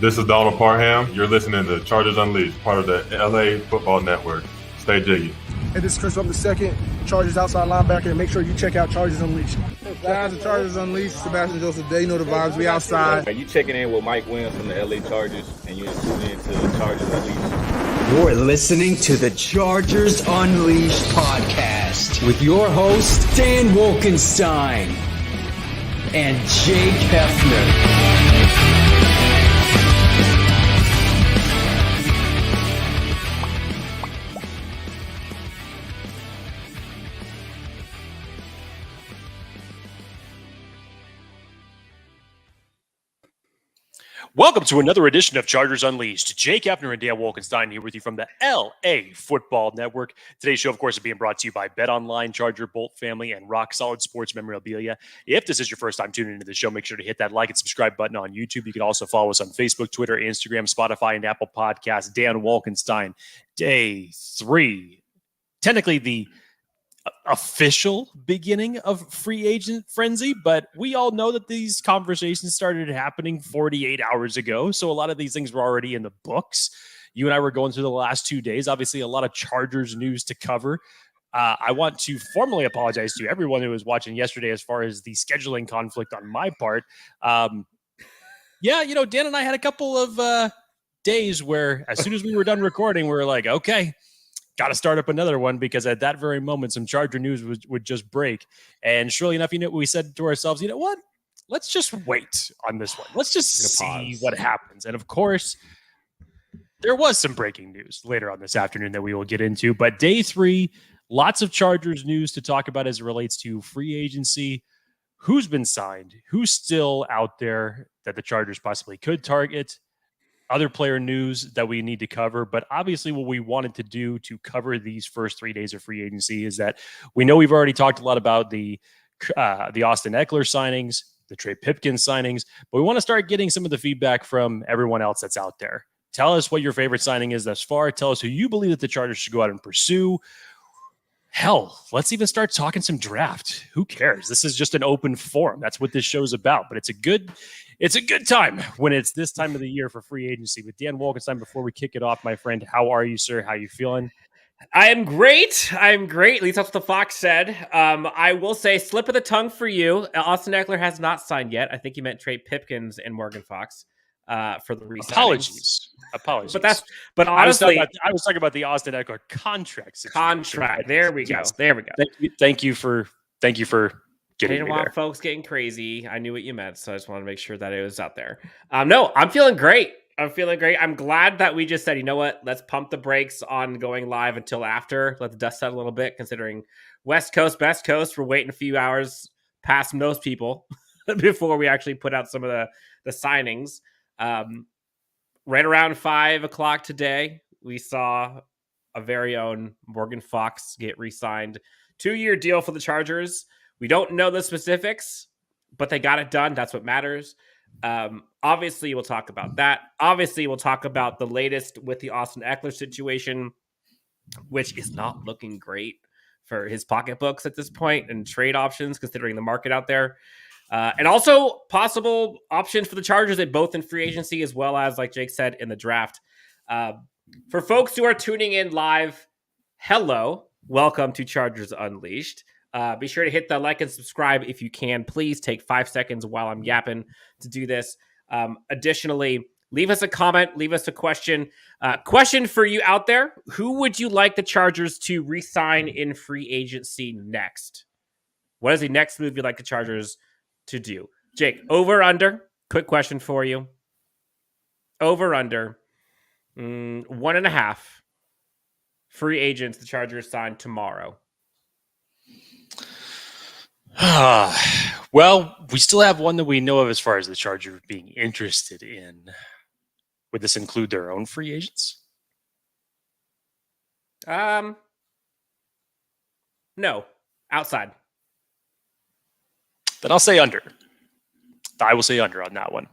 This is Donald Parham. You're listening to Chargers Unleashed, part of the LAFB Network. Stay jiggy. Hey, this is Chris from the second, Chargers outside linebacker. Make sure you check out Chargers Unleashed. Guys, the Chargers Unleashed, Sebastian Joseph, they know the vibes. We outside. You checking in with Mike Williams from the LA Chargers, and you're tuning into the Chargers Unleashed. You're listening to the Chargers Unleashed podcast with your host, Dan Wolkenstein and Jake Hefner. Welcome to another edition of Chargers Unleashed. Jake Hefner and Dan Wolkenstein here with you from the LAFB Network. Today's show, of course, is being brought to you by BetOnline, Charger, Bolt Family, and Rock Solid Sports Memorabilia. If this is your first time tuning into the show, make sure to hit that like and subscribe button on YouTube. You can also follow us on Facebook, Twitter, Instagram, Spotify, and Apple Podcasts. Dan Wolkenstein, day 3. Technically the official beginning of free agent frenzy, but we all know that these conversations started happening 48 hours ago. So a lot of these things were already in the books. You and I were going through the last 2 days, obviously a lot of Chargers news to cover. I want to formally apologize to everyone who was watching yesterday as far as the scheduling conflict on my part. Dan and I had a couple of days where as soon as we were done recording, we were like, okay, got to start up another one, because at that very moment, some Charger news would just break. And surely enough, we said to ourselves, you know what? Let's just wait on this one. Let's just see what happens. And of course, there was some breaking news later on this afternoon that we will get into. But day 3, lots of Chargers news to talk about as it relates to free agency. Who's been signed? Who's still out there that the Chargers possibly could target? Other player news that we need to cover. But obviously what we wanted to do to cover these first 3 days of free agency is that we know we've already talked a lot about the Austin Ekeler signings, the Trey Pipkins signings, but we want to start getting some of the feedback from everyone else that's out there. Tell us what your favorite signing is thus far. Tell us who you believe that the Chargers should go out and pursue. Hell, let's even start talking some draft. Who cares? This is just an open forum. That's what this show's about. But it's a good time when it's this time of the year for free agency. But Dan Wolkenstein, before we kick it off, my friend, how are you, sir? How are you feeling? I am great. At least that's what the Fox said. I will say, slip of the tongue for you. Austin Ekeler has not signed yet. I think you meant Trey Pipkins and Morgan Fox for the re-signings. Apologies. But honestly, I was talking about the Austin Ekeler contract situation. Contract. There we go. Yes. There we go. Thank you for getting I didn't me want there. folks getting crazy. I knew what you meant, so I just wanted to make sure that it was out there. No, I'm feeling great. I'm glad that we just said, you know what? Let's pump the brakes on going live until after. Let the dust settle a little bit, considering West Coast, Best Coast, we're waiting a few hours past most people before we actually put out some of the signings. Right around 5 o'clock today, we saw a very own Morgan Fox get re-signed. 2-year deal for the Chargers. We don't know the specifics, but they got it done. That's what matters. Obviously, we'll talk about that. Obviously, we'll talk about the latest with the Austin Ekeler situation, which is not looking great for his pocketbooks at this point and trade options, considering the market out there. And also possible options for the Chargers at both in free agency as well as, like Jake said, in the draft. For folks who are tuning in live, hello. Welcome to Chargers Unleashed. Be sure to hit the like and subscribe if you can. Please take 5 seconds while I'm yapping to do this. Additionally, leave us a comment. Leave us a question. Question for you out there. Who would you like the Chargers to re-sign in free agency next? What is the next move you'd like the Chargers to do? Jake, over, under? Quick question for you. Over, under. 1.5 free agents the Chargers sign tomorrow. Well, we still have one that we know of as far as the Chargers being interested in. Would this include their own free agents? No. Outside. Then I'll say under. I will say under on that one.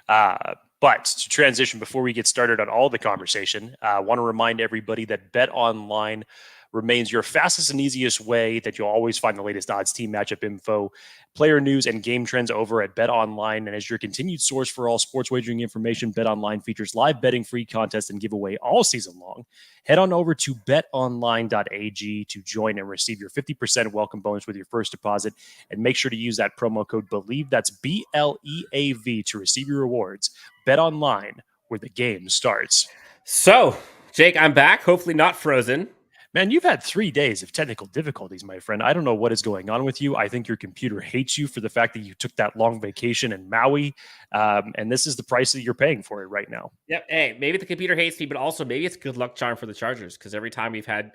But to transition before we get started on all the conversation, I want to remind everybody that BetOnline remains your fastest and easiest way that you'll always find the latest odds, team matchup info, player news, and game trends over at BetOnline. And as your continued source for all sports wagering information, BetOnline features live betting, free contests, and giveaway all season long. Head on over to betonline.ag to join and receive your 50% welcome bonus with your first deposit. And make sure to use that promo code BELIEVE, that's BLEAV, to receive your rewards. BetOnline, where the game starts. So, Jake, I'm back. Hopefully not frozen. Man, you've had 3 days of technical difficulties, my friend. I don't know what is going on with you. I think your computer hates you for the fact that you took that long vacation in Maui, and this is the price that you're paying for it right now. Yep. Hey, maybe the computer hates me, but also maybe it's a good luck charm for the Chargers, because every time we've had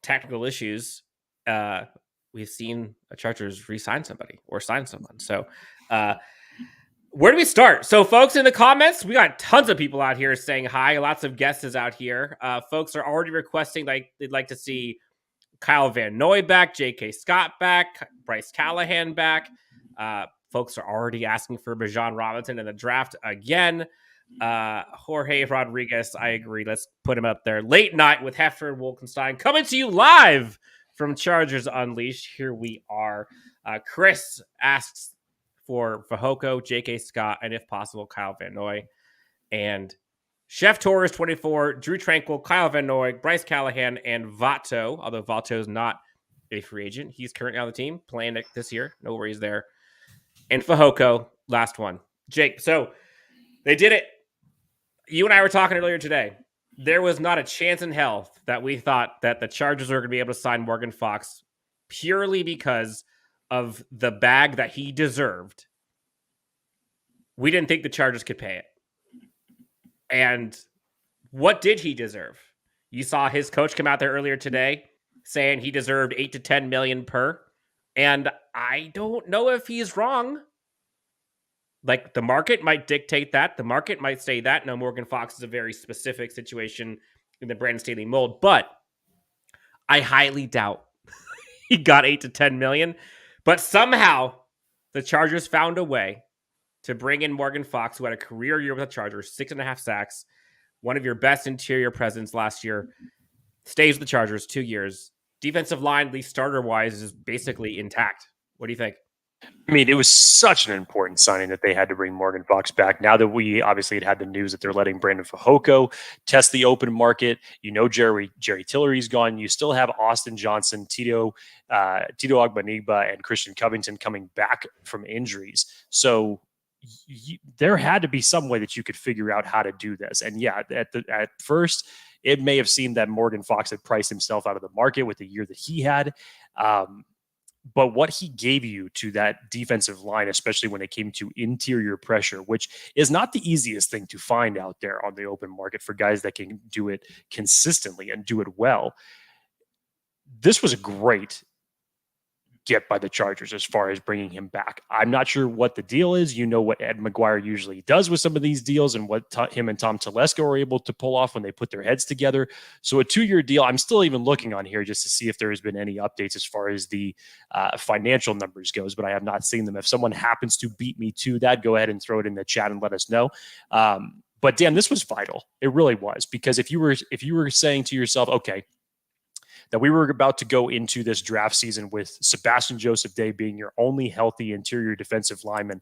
technical issues, we've seen a Chargers re-sign somebody or sign someone. So, where do we start? So, folks, in the comments, we got tons of people out here saying hi. Lots of guesses out here. Folks are already requesting they'd like to see Kyle Van Noy back, J.K. Scott back, Bryce Callahan back. Folks are already asking for Bijan Robinson in the draft again. Jorge Rodriguez, I agree. Let's put him up there. Late night with Hefner and Wolkenstein, coming to you live from Chargers Unleashed. Here we are. Chris asks for Fehoko, J.K. Scott, and if possible, Kyle Van Noy. And Chef Torres 24, Drew Tranquil, Kyle Van Noy, Bryce Callahan, and Vato, although Vato's not a free agent. He's currently on the team, playing it this year. No worries there. And Fehoko, last one. Jake, so they did it. You and I were talking earlier today. There was not a chance in hell that we thought that the Chargers were going to be able to sign Morgan Fox purely because of the bag that he deserved. We didn't think the Chargers could pay it. And what did he deserve? You saw his coach come out there earlier today saying he deserved $8 to $10 million per. And I don't know if he's wrong. Like, the market might dictate that. The market might say that. No, Morgan Fox is a very specific situation in the Brandon Staley mold. But I highly doubt he got $8 to $10 million. But somehow the Chargers found a way to bring in Morgan Fox, who had a career year with the Chargers, 6.5 sacks, one of your best interior presence last year, stays with the Chargers 2 years. Defensive line, at least starter-wise, is basically intact. What do you think? I mean, it was such an important signing that they had to bring Morgan Fox back. Now that we obviously had the news that they're letting Brandon Fehoko test the open market, Jerry Tillery's gone. You still have Austin Johnson, Tito Agbanigba, and Christian Covington coming back from injuries. So there had to be some way that you could figure out how to do this. And yeah, at first, it may have seemed that Morgan Fox had priced himself out of the market with the year that he had. But what he gave you to that defensive line, especially when it came to interior pressure, which is not the easiest thing to find out there on the open market for guys that can do it consistently and do it well. This was a great get by the Chargers as far as bringing him back. I'm not sure what the deal is. You know what Ed McGuire usually does with some of these deals and what him and Tom Telesco are able to pull off when they put their heads together. So a 2-year deal, I'm still even looking on here just to see if there has been any updates as far as the financial numbers goes, but I have not seen them. If someone happens to beat me to that, go ahead and throw it in the chat and let us know. But Dan, this was vital. It really was, because if you were saying to yourself, okay, that we were about to go into this draft season with Sebastian Joseph Day being your only healthy interior defensive lineman,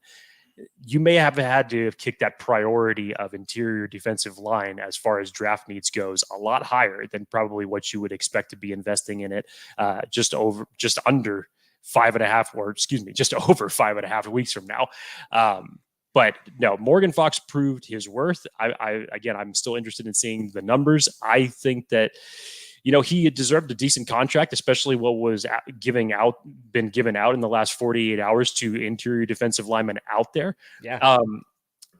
you may have had to have kicked that priority of interior defensive line as far as draft needs goes a lot higher than probably what you would expect to be investing in it just over 5.5 weeks from now. But no, Morgan Fox proved his worth. I'm still interested in seeing the numbers. I think that, he deserved a decent contract, especially what was been given out in the last 48 hours to interior defensive linemen out there. Yeah.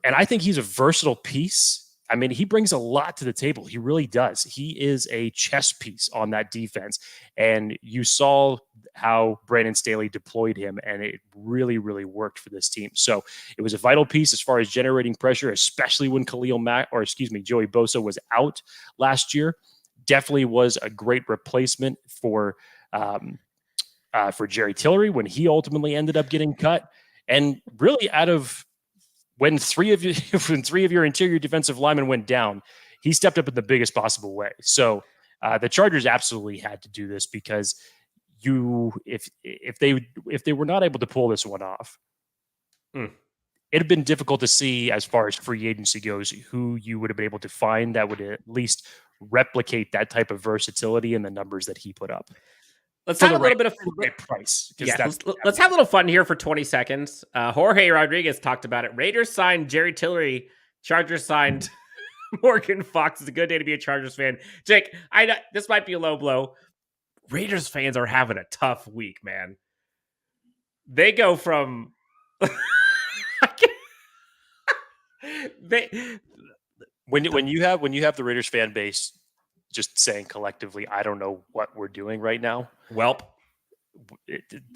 And I think he's a versatile piece. I mean, he brings a lot to the table. He really does. He is a chess piece on that defense. And you saw how Brandon Staley deployed him, and it really, really worked for this team. So it was a vital piece as far as generating pressure, especially when Joey Bosa was out last year. Definitely was a great replacement for Jerry Tillery when he ultimately ended up getting cut. And really, when three of your interior defensive linemen went down, he stepped up in the biggest possible way. So The Chargers absolutely had to do this because if they were not able to pull this one off, it'd have been difficult to see as far as free agency goes who you would have been able to find that would at least replicate that type of versatility and the numbers that he put up. Let's have a little bit of price. Yeah, let's have a little fun here for 20 seconds. Jorge Rodriguez talked about it. Raiders signed Jerry Tillery. Chargers signed Morgan Fox. It's a good day to be a Chargers fan. Jake, I know this might be a low blow. Raiders fans are having a tough week, man. They go from when you have the Raiders fan base just saying collectively, I don't know what we're doing right now. Welp.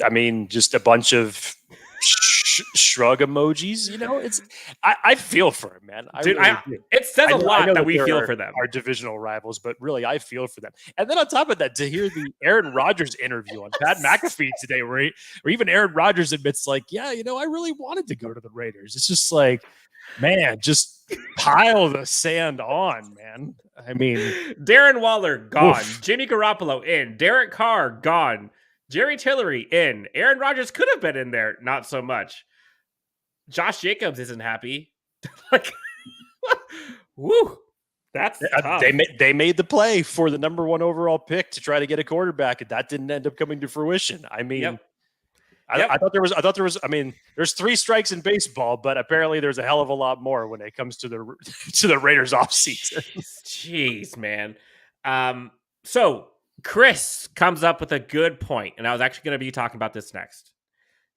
I mean, just a bunch of shrug emojis. I feel for him, man. It says a lot that we feel for them. Our divisional rivals, but really, I feel for them. And then on top of that, to hear the Aaron Rodgers interview on Pat McAfee today, where even Aaron Rodgers admits, like, yeah, I really wanted to go to the Raiders. It's just like, man, just pile the sand on, man. I mean, Darren Waller gone, oof. Jimmy Garoppolo in, Derek Carr gone, Jerry Tillery in, Aaron Rodgers could have been in there, not so much. Josh Jacobs isn't happy. Like, woo, that's tough. They made the play for the number 1 overall pick to try to get a quarterback, and that didn't end up coming to fruition. I mean. Yep. I thought there was. I mean, there's 3 strikes in baseball, but apparently there's a hell of a lot more when it comes to the Raiders offseason. Jeez, man. So Chris comes up with a good point, and I was actually going to be talking about this next.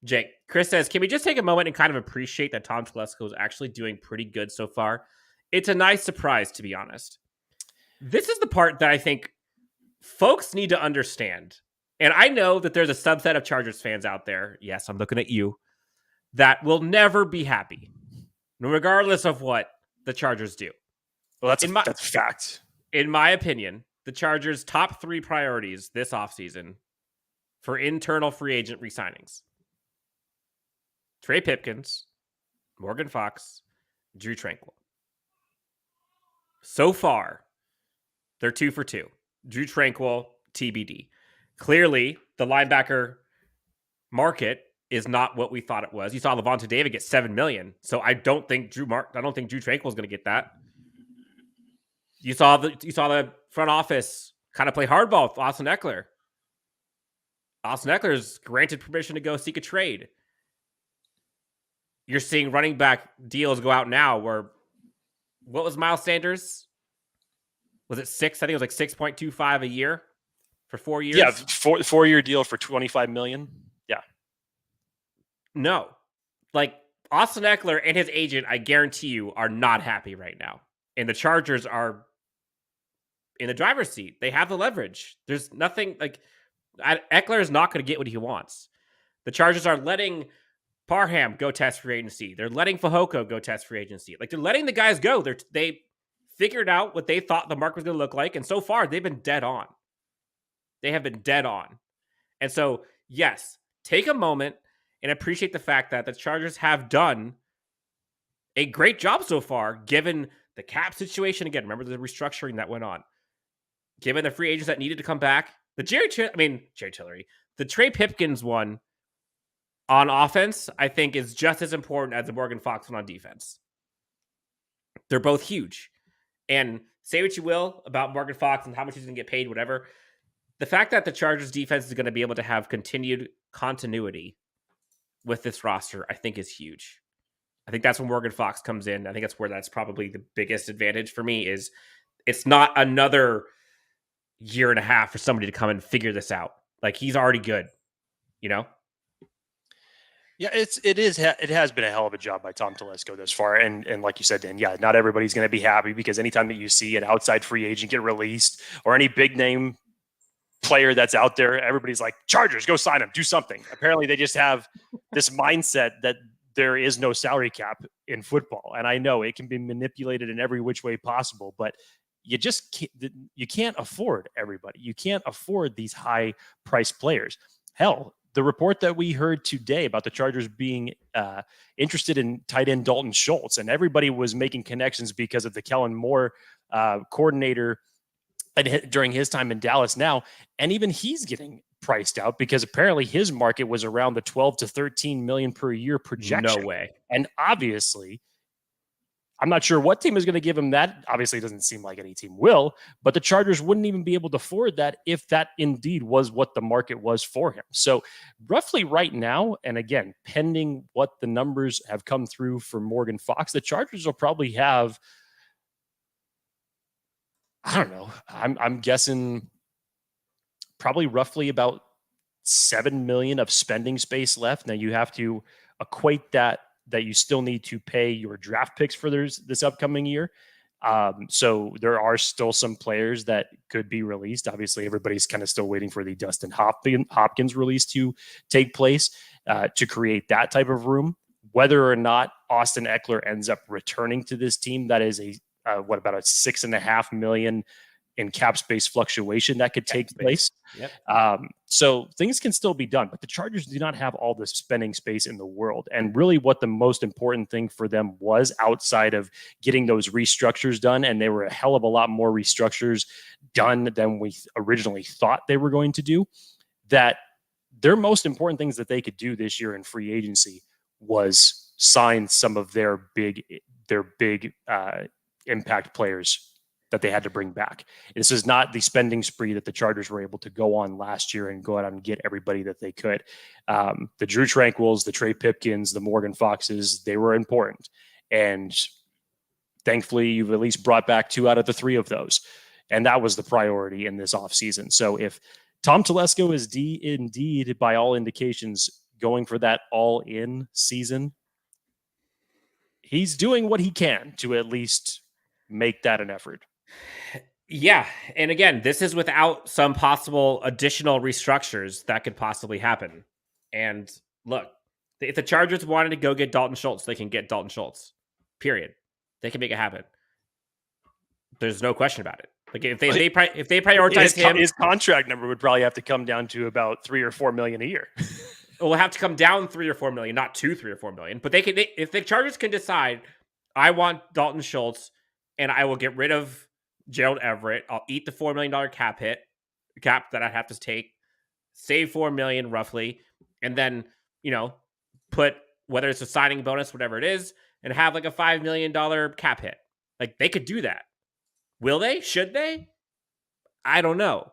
Jake, Chris says, can we just take a moment and kind of appreciate that Tom Telesco is actually doing pretty good so far? It's a nice surprise, to be honest. This is the part that I think folks need to understand. And I know that there's a subset of Chargers fans out there, yes, I'm looking at you, that will never be happy, regardless of what the Chargers do. Well, that's a fact. In my opinion, the Chargers' top 3 priorities this offseason for internal free agent re-signings: Trey Pipkins, Morgan Fox, Drew Tranquill. So far, they're 2 for 2. Drew Tranquill, TBD. Clearly, the linebacker market is not what we thought it was. You saw Levante David get $7 million, so I don't think Drew Tranquill is going to get that. You saw the front office kind of play hardball with Austin Ekeler. Austin Ekeler is granted permission to go seek a trade. You're seeing running back deals go out now. Where what was Miles Sanders? Was it 6? I think it was like 6.25 a year. For 4 years? Yeah, 4-year deal for $25 million. Yeah. No. Like, Austin Ekeler and his agent, I guarantee you, are not happy right now. And the Chargers are in the driver's seat. They have the leverage. There's nothing, like, Ekeler is not going to get what he wants. The Chargers are letting Parham go test free agency. They're letting Fehoko go test free agency. Like, they're letting the guys go. They figured out what they thought the market was going to look like, and so far, they've been dead on. They have been dead on. And so, yes, take a moment and appreciate the fact that the Chargers have done a great job so far, given the cap situation. Again, remember the restructuring that went on. Given the free agents that needed to come back. The Jerry Tillery. The Trey Pipkins one on offense, I think, is just as important as the Morgan Fox one on defense. They're both huge. And say what you will about Morgan Fox and how much he's going to get paid, whatever. The fact that the Chargers defense is going to be able to have continued continuity with this roster, I think, is huge. I think that's when Morgan Fox comes in. I think that's probably the biggest advantage for me is it's not another year and a half for somebody to come and figure this out. Like, he's already good, Yeah, it has been a hell of a job by Tom Telesco thus far. And like you said, Dan, yeah, not everybody's going to be happy because anytime that you see an outside free agent get released or any big name player that's out there, everybody's like, Chargers, go sign him, do something. Apparently they just have this mindset that there is no salary cap in football. And I know it can be manipulated in every which way possible, but you can't afford everybody. You can't afford these high priced players. Hell, the report that we heard today about the Chargers being interested in tight end Dalton Schultz, and everybody was making connections because of the Kellen Moore coordinator during his time in Dallas now, and even he's getting priced out because apparently his market was around the 12 to 13 million per year projection. No way. And obviously, I'm not sure what team is going to give him that. Obviously, it doesn't seem like any team will, but the Chargers wouldn't even be able to afford that if that indeed was what the market was for him. So roughly right now, and again, pending what the numbers have come through for Morgan Fox, the Chargers will probably have, I don't know, I'm guessing probably roughly about $7 million of spending space left. Now you have to equate that you still need to pay your draft picks for this upcoming year. So there are still some players that could be released. Obviously, everybody's kind of still waiting for the Dustin Hopkins release to take place to create that type of room. Whether or not Austin Ekeler ends up returning to this team, that is about a $6.5 million in cap space fluctuation that could take place. Yep. So things can still be done, but the Chargers do not have all the spending space in the world. And really what the most important thing for them was, outside of getting those restructures done, and there were a hell of a lot more restructures done than we originally thought they were going to do, that their most important things that they could do this year in free agency was sign some of their big impact players that they had to bring back. This is not the spending spree that the Chargers were able to go on last year and go out and get everybody that they could. The Drew Tranquils, the Trey Pipkins, the Morgan Foxes, they were important. And thankfully, you've at least brought back 2 out of the 3 of those. And that was the priority in this offseason. So if Tom Telesco is indeed, by all indications, going for that all-in season, he's doing what he can to at least make that an effort. Yeah. And again, this is without some possible additional restructures that could possibly happen. And look, if the Chargers wanted to go get Dalton Schultz, they can get Dalton Schultz. Period. They can make it happen. There's no question about it. Like if they prioritize him, his contract number would probably have to come down to about $3 or $4 million a year. It will have to come down $3 or $4 million, not $3 or $4 million. But if the Chargers can decide, I want Dalton Schultz, and I will get rid of Gerald Everett. I'll eat the $4 million cap that I have to take, save $4 million roughly, and then, put, whether it's a signing bonus, whatever it is, and have like a $5 million cap hit. Like, they could do that. Will they? Should they? I don't know.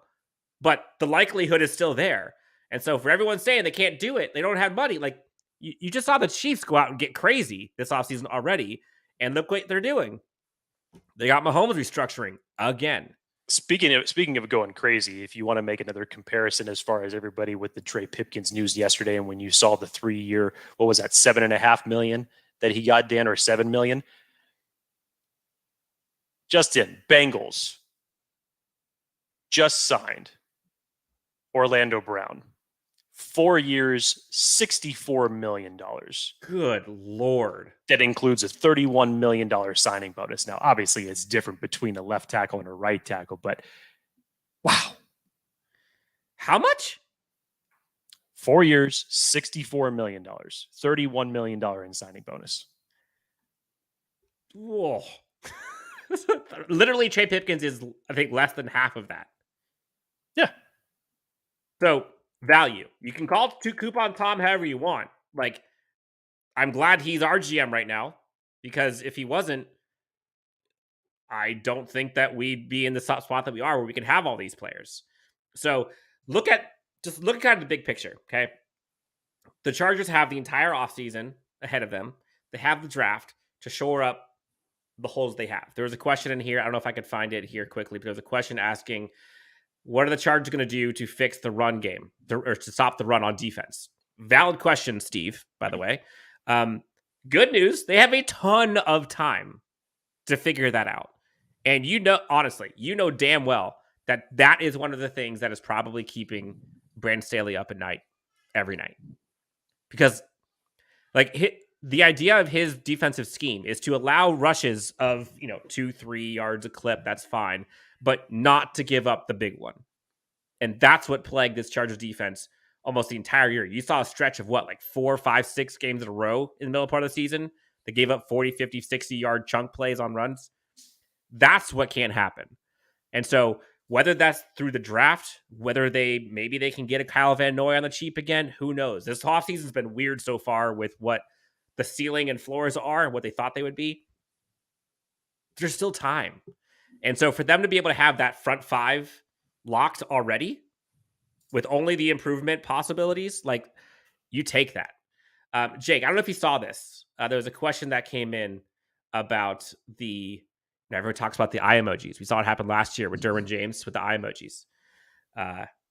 But the likelihood is still there. And so for everyone saying they can't do it, they don't have money. Like, you just saw the Chiefs go out and get crazy this offseason already, and look what they're doing. They got Mahomes restructuring again. Speaking of going crazy, if you want to make another comparison as far as everybody with the Trey Pipkins news yesterday, and when you saw the 3-year, what was that, $7.5 million that he got, Dan, or $7 million? Justin, Bengals just signed Orlando Brown. 4 years, $64 million. Good Lord. That includes a $31 million signing bonus. Now, obviously, it's different between a left tackle and a right tackle, but wow. How much? 4 years, $64 million. $31 million in signing bonus. Whoa. Literally, Trey Pipkins is, I think, less than half of that. Yeah. So, value. You can call Coupon Tom however you want. Like, I'm glad he's our GM right now, because if he wasn't, I don't think that we'd be in the spot that we are, where we can have all these players. So look at kind of the big picture. Okay. The Chargers have the entire offseason ahead of them. They have the draft to shore up the holes they have. There was a question in here. I don't know if I could find it here quickly, but there was a question asking, what are the Chargers going to do to fix the run game, or to stop the run on defense? Valid question, Steve, by the way. Good news. They have a ton of time to figure that out. And honestly, damn well that is one of the things that is probably keeping Brandon Staley up at night every night. Because the idea of his defensive scheme is to allow rushes of, 2-3 yards a clip. That's fine, but not to give up the big one. And that's what plagued this Chargers defense almost the entire year. You saw a stretch of 4, 5, 6 games in a row in the middle part of the season. They gave up 40, 50, 60 yard chunk plays on runs. That's what can't happen. And so Whether that's through the draft, whether maybe they can get a Kyle Van Noy on the cheap again, who knows? This offseason's been weird so far with what the ceiling and floors are and what they thought they would be. There's still time. And so for them to be able to have that front five locked already with only the improvement possibilities, like, you take that. Jake, I don't know if you saw this. There was a question that came in about everyone talks about the eye emojis. We saw it happen last year with Derwin James with the eye emojis.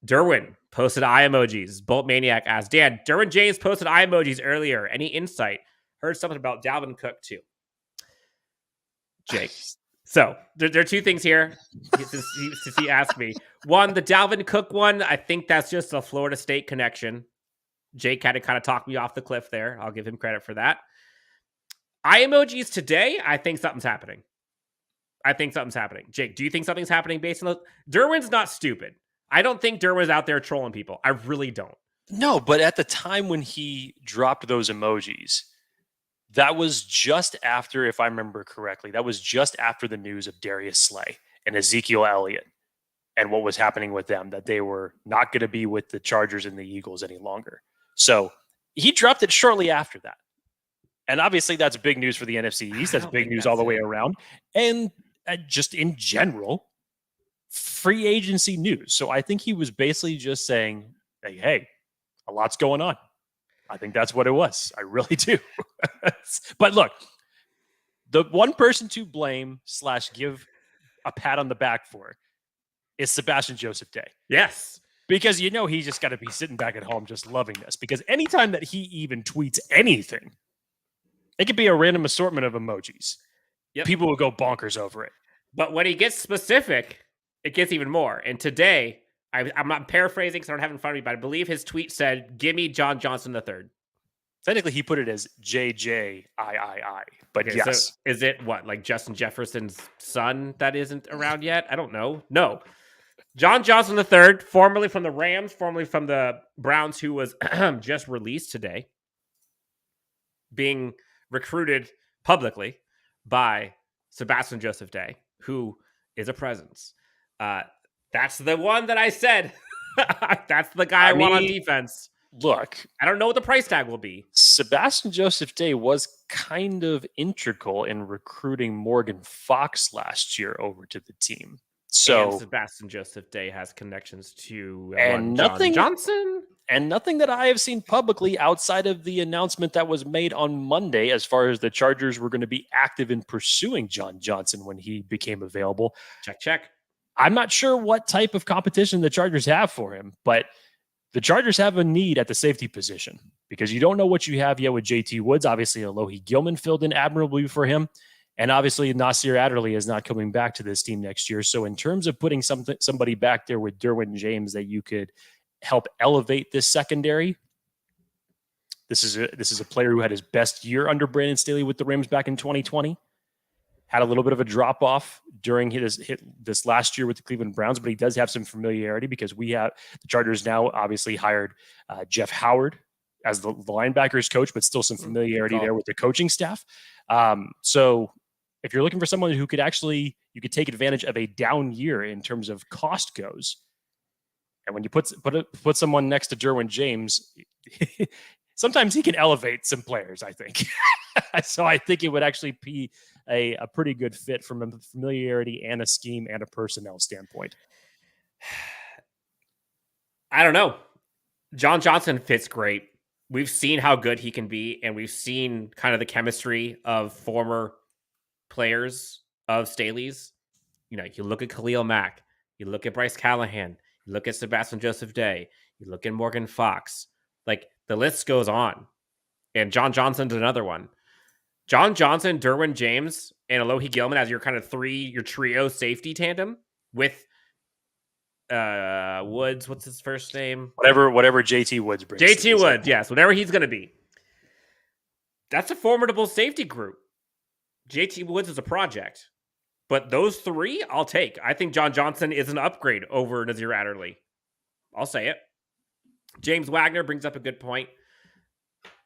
Derwin posted eye emojis. Bolt Maniac asked, Dan, Derwin James posted eye emojis earlier. Any insight? Heard something about Dalvin Cook too. Jake. So there are two things here since he asked me. One, the Dalvin Cook one, I think that's just a Florida State connection. Jake had to kind of talk me off the cliff there. I'll give him credit for that. Eye emojis today, I think something's happening. Jake, do you think something's happening based on those? Derwin's not stupid. I don't think Derwin's out there trolling people. I really don't. No, but at the time when he dropped those emojis, that was just after, if I remember correctly, that was just after the news of Darius Slay and Ezekiel Elliott and what was happening with them, that they were not going to be with the Chargers and the Eagles any longer. So he dropped it shortly after that. And obviously that's big news for the NFC East. That's big news all the way around. And just in general, free agency news. So I think he was basically just saying, hey, a lot's going on. I think that's what it was. I really do. But look, the one person to blame / give a pat on the back for is Sebastian Joseph Day. Yes. Because he's just got to be sitting back at home just loving this. Because anytime that he even tweets anything, it could be a random assortment of emojis. Yep. People will go bonkers over it. But when he gets specific, it gets even more. And today, I'm not paraphrasing because I don't have it in front of me, but I believe his tweet said, "Give me John Johnson III." Technically, he put it as JJIII. But okay, yes. So is it what, like Justin Jefferson's son that isn't around yet? I don't know. No. John Johnson III, formerly from the Rams, formerly from the Browns, who was just released today, being recruited publicly by Sebastian Joseph Day, who is a presence. That's the one that I said. That's the guy I want on defense. Look, I don't know what the price tag will be. Sebastian Joseph Day was kind of integral in recruiting Morgan Fox last year over to the team. So and Sebastian Joseph Day has connections to John Johnson. And nothing that I have seen publicly outside of the announcement that was made on Monday as far as the Chargers were going to be active in pursuing John Johnson when he became available. Check. I'm not sure what type of competition the Chargers have for him, but the Chargers have a need at the safety position because you don't know what you have yet with JT Woods. Obviously, Alohi Gilman filled in admirably for him. And obviously, Nasir Adderley is not coming back to this team next year. So in terms of putting somebody back there with Derwin James that you could help elevate this secondary, this is a player who had his best year under Brandon Staley with the Rams back in 2020. Had a little bit of a drop-off during this last year with the Cleveland Browns, but he does have some familiarity because the Chargers now obviously hired Jeff Howard as the linebackers coach, but still some familiarity there with the coaching staff. So if you're looking for someone who could you could take advantage of a down year in terms of cost goes, and when you put someone next to Derwin James, sometimes he can elevate some players, I think. So I think it would actually be a pretty good fit from a familiarity and a scheme and a personnel standpoint. I don't know. John Johnson fits great. We've seen how good he can be, and we've seen kind of the chemistry of former players of Staley's. You look at Khalil Mack, you look at Bryce Callahan, you look at Sebastian Joseph Day, you look at Morgan Fox. Like, the list goes on. And John Johnson's another one. John Johnson, Derwin James, and Alohi Gilman as your kind of your trio safety tandem with Woods. What's his first name? Whatever JT Woods brings. JT Woods, yes, whatever he's going to be. That's a formidable safety group. JT Woods is a project. But those three, I'll take. I think John Johnson is an upgrade over Nasir Adderley. I'll say it. James Wagner brings up a good point.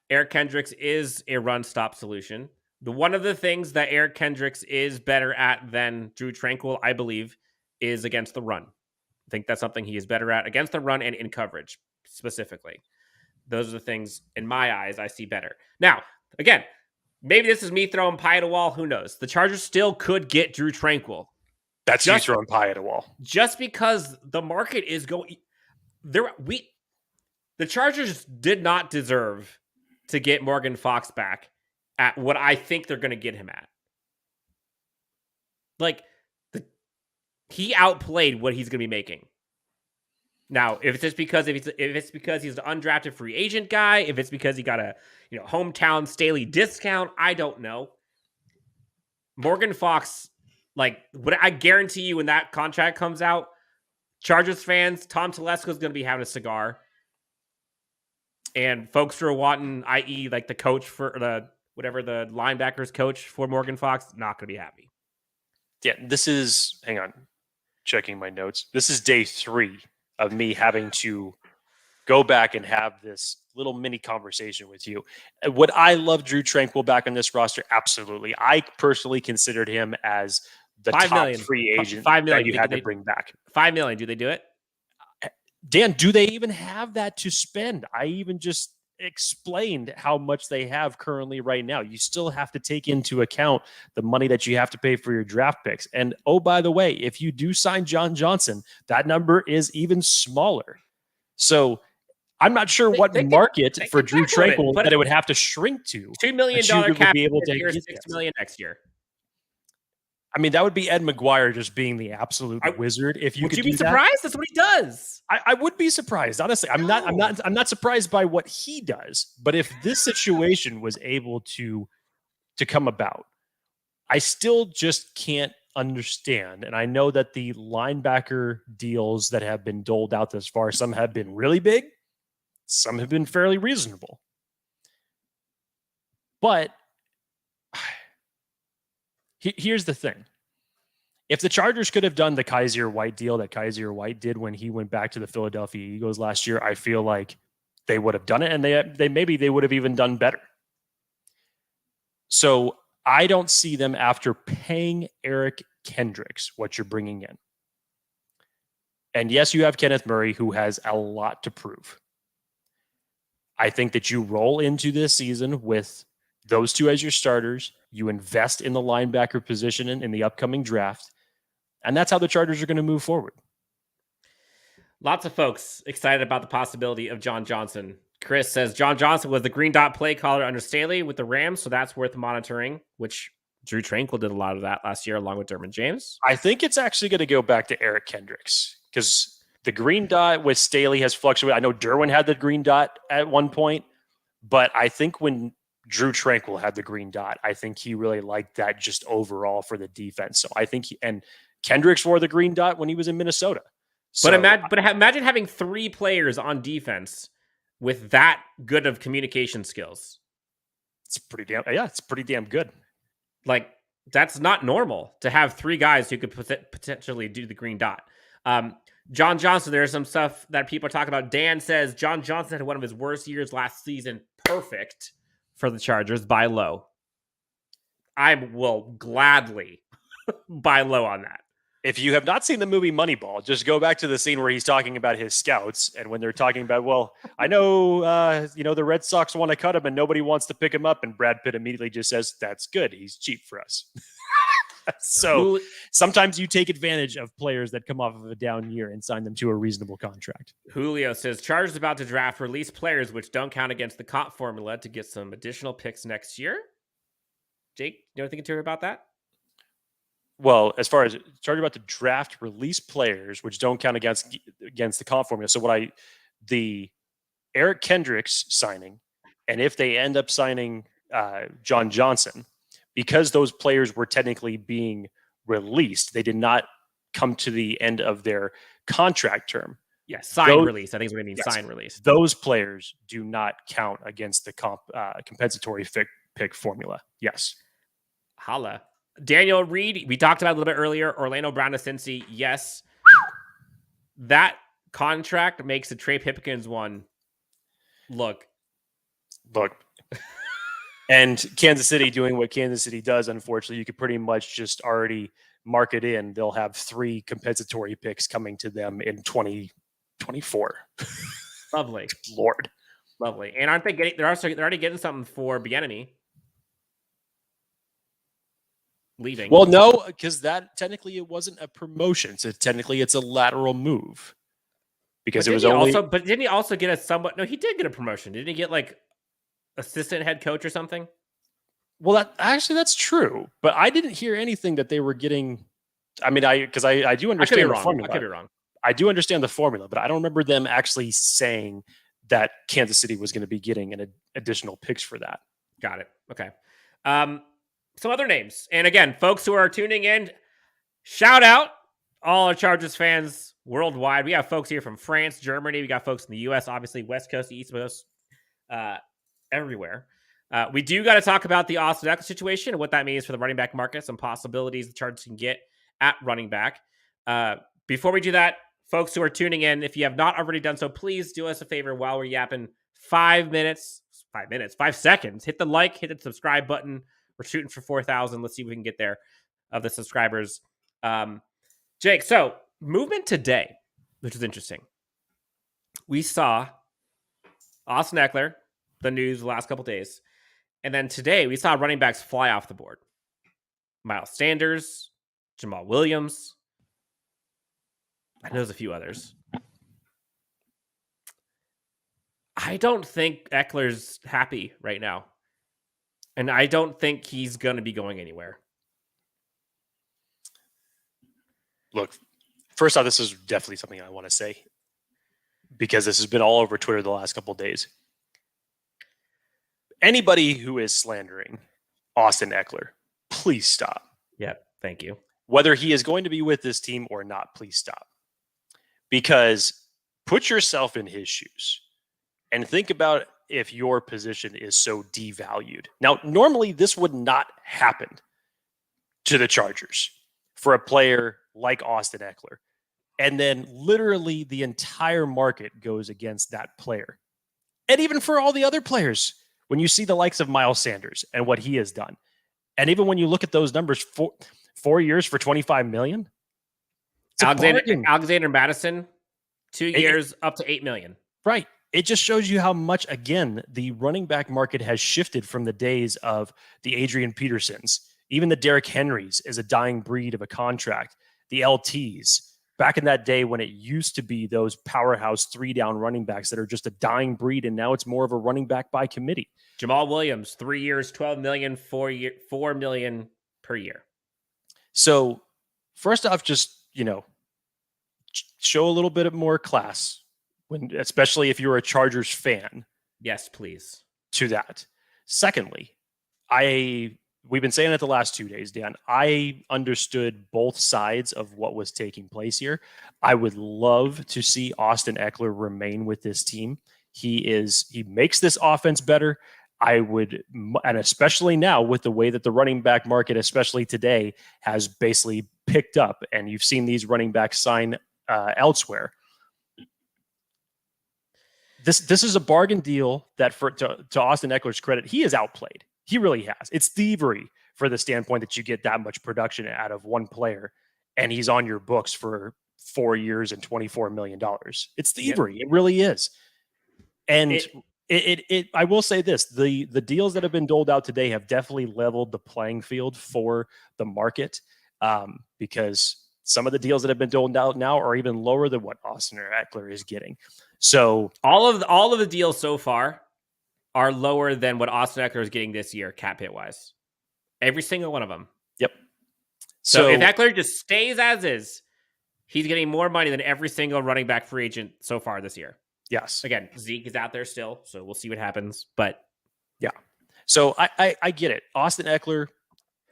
Eric Kendricks is a run-stop solution. One of the things that Eric Kendricks is better at than Drew Tranquill, I believe, is against the run. think that's something he is better at against the run and in coverage specifically. Those are the things in my eyes I see better. Now, again, maybe this is me throwing pie at a wall. Who knows? The Chargers still could get Drew Tranquill. That's you throwing pie at a wall. Just because the market is going there, the Chargers did not deserve to get Morgan Fox back at what I think they're going to get him at. Like, he outplayed what he's going to be making. Now, if it's because he's an undrafted free agent guy, if it's because he got a hometown Staley discount, I don't know. Morgan Fox, like, what I guarantee you, when that contract comes out, Chargers fans, Tom Telesco is going to be having a cigar, and folks who are wanting, i.e., like the coach for the linebackers coach for Morgan Fox, not going to be happy. Yeah, hang on, checking my notes. This is day 3 of me having to go back and have this little mini conversation with you. Would I love Drew Tranquill back on this roster? Absolutely. I personally considered him as the top free agent that you had to bring back. $5 million. Do they do it? Dan, do they even have that to spend? I even just explained how much they have currently right now. You still have to take into account the money that you have to pay for your draft picks. And oh, by the way, if you do sign John Johnson, that number is even smaller. So I'm not sure what market for Drew Tranquill that it would have to shrink to. $2 million cap year, $6 million next year. I mean, that would be Ed McGuire just being the absolute wizard. If you would could you be surprised? That's what he does. I would be surprised. Honestly, I'm not surprised by what he does. But if this situation was able to come about, I still just can't understand. And I know that the linebacker deals that have been doled out thus far, some have been really big, some have been fairly reasonable. But here's the thing. If the Chargers could have done the Kaiser White deal that Kaiser White did when he went back to the Philadelphia Eagles last year, I feel like they would have done it, and they would have even done better. So I don't see them, after paying Eric Kendricks what you're bringing in. And yes, you have Kenneth Murray, who has a lot to prove. I think that you roll into this season with those two as your starters. You invest in the linebacker position in the upcoming draft. And that's how the Chargers are going to move forward. Lots of folks excited about the possibility of John Johnson. Chris says John Johnson was the green dot play caller under Staley with the Rams, so that's worth monitoring, which Drew Tranquill did a lot of that last year along with Derwin James. I think it's actually going to go back to Eric Kendricks because the green dot with Staley has fluctuated. I know Derwin had the green dot at one point, but I think when Drew Tranquill had the green dot, I think he really liked that just overall for the defense. So I think and Kendricks wore the green dot when he was in Minnesota. So, but imagine having 3 players on defense with that good of communication skills. It's pretty damn good. Like, that's not normal to have 3 guys who could potentially do the green dot. John Johnson, there's some stuff that people are talking about. Dan says John Johnson had one of his worst years last season. Perfect for the Chargers. Buy low. I will gladly buy low on that. If you have not seen the movie Moneyball, just go back to the scene where he's talking about his scouts. And when they're talking about, well, I know, the Red Sox want to cut him and nobody wants to pick him up. And Brad Pitt immediately just says, that's good. He's cheap for us. So sometimes you take advantage of players that come off of a down year and sign them to a reasonable contract. Julio says Chargers about to draft release players which don't count against the comp formula to get some additional picks next year. Jake, you know anything to hear about that? Well, as far as Chargers about to draft release players which don't count against the comp formula. So the Eric Kendricks signing, and if they end up signing John Johnson, because those players were technically being released, they did not come to the end of their contract term. Yes, release. I think it's what I mean. Yes, sign release. Those players do not count against the compensatory pick formula. Yes. Holla. Daniel Reed, we talked about a little bit earlier. Orlando Brown to Cincy. Yes. That contract makes the Trey Pipkins one look. And Kansas City doing what Kansas City does, unfortunately, you could pretty much just already mark it in, they'll have 3 compensatory picks coming to them in 2024. Lovely. Lord. Lovely. And aren't they getting, they're already getting something for Bieniemy leaving. Well, no, because that technically it wasn't a promotion. So technically it's a lateral move. Because it was only. But didn't he also get a somewhat? No, he did get a promotion. Didn't he get like assistant head coach or something? Well, that's true. But I didn't hear anything that they were getting. I mean, because I do understand the formula. I could be wrong. I do understand the formula, but I don't remember them actually saying that Kansas City was going to be getting an additional picks for that. Got it. Okay. Some other names. And again, folks who are tuning in, shout out all our Chargers fans worldwide. We have folks here from France, Germany. We got folks in the U.S., obviously West Coast, East Coast, everywhere. We do got to talk about the Austin Ekeler situation and what that means for the running back market, some possibilities the Chargers can get at running back. Before we do that, folks who are tuning in, if you have not already done so, please do us a favor while we're yapping 5 seconds. Hit the like, hit the subscribe button. We're shooting for 4,000. Let's see if we can get there of the subscribers. Jake, so movement today, which is interesting. We saw Austin Ekeler, the news the last couple days. And then today we saw running backs fly off the board. Miles Sanders, Jamal Williams. I know there's a few others. I don't think Eckler's happy right now. And I don't think he's going to be going anywhere. Look, first off, this is definitely something I want to say because this has been all over Twitter the last couple of days. Anybody who is slandering Austin Ekeler, please stop. Yeah, thank you. Whether he is going to be with this team or not, please stop. Because put yourself in his shoes and think about if your position is so devalued. Now, normally this would not happen to the Chargers for a player like Austin Ekeler. And then literally the entire market goes against that player. And even for all the other players, when you see the likes of Miles Sanders and what he has done, and even when you look at those numbers, 4 years for $25 million. Alexander Madison, 2 years up to $8 million. Right. It just shows you how much, again, the running back market has shifted from the days of the Adrian Petersons. Even the Derrick Henrys is a dying breed of a contract. The LTs, back in that day when it used to be those powerhouse 3-down running backs that are just a dying breed, and now it's more of a running back by committee. Jamal Williams, 3 years, $12 million, $4 million per year. So first off, just, show a little bit more class, especially if you're a Chargers fan. Yes, please. To that. Secondly, we've been saying it the last 2 days, Dan. I understood both sides of what was taking place here. I would love to see Austin Ekeler remain with this team. He makes this offense better. And especially now with the way that the running back market, especially today, has basically picked up, and you've seen these running backs sign elsewhere. This is a bargain deal that, to Austin Eckler's credit, he is outplayed. He really has. It's thievery for the standpoint that you get that much production out of one player, and he's on your books for 4 years and $24 million. It's thievery. It really is. And I will say this: the deals that have been doled out today have definitely leveled the playing field for the market, because some of the deals that have been doled out now are even lower than what Austin Ekeler is getting. So all of the deals so far are lower than what Austin Ekeler is getting this year, cap hit wise. Every single one of them. Yep. So if Ekeler just stays as is, he's getting more money than every single running back free agent so far this year. Yes. Again, Zeke is out there still, so we'll see what happens. But yeah. So I get it. Austin Ekeler,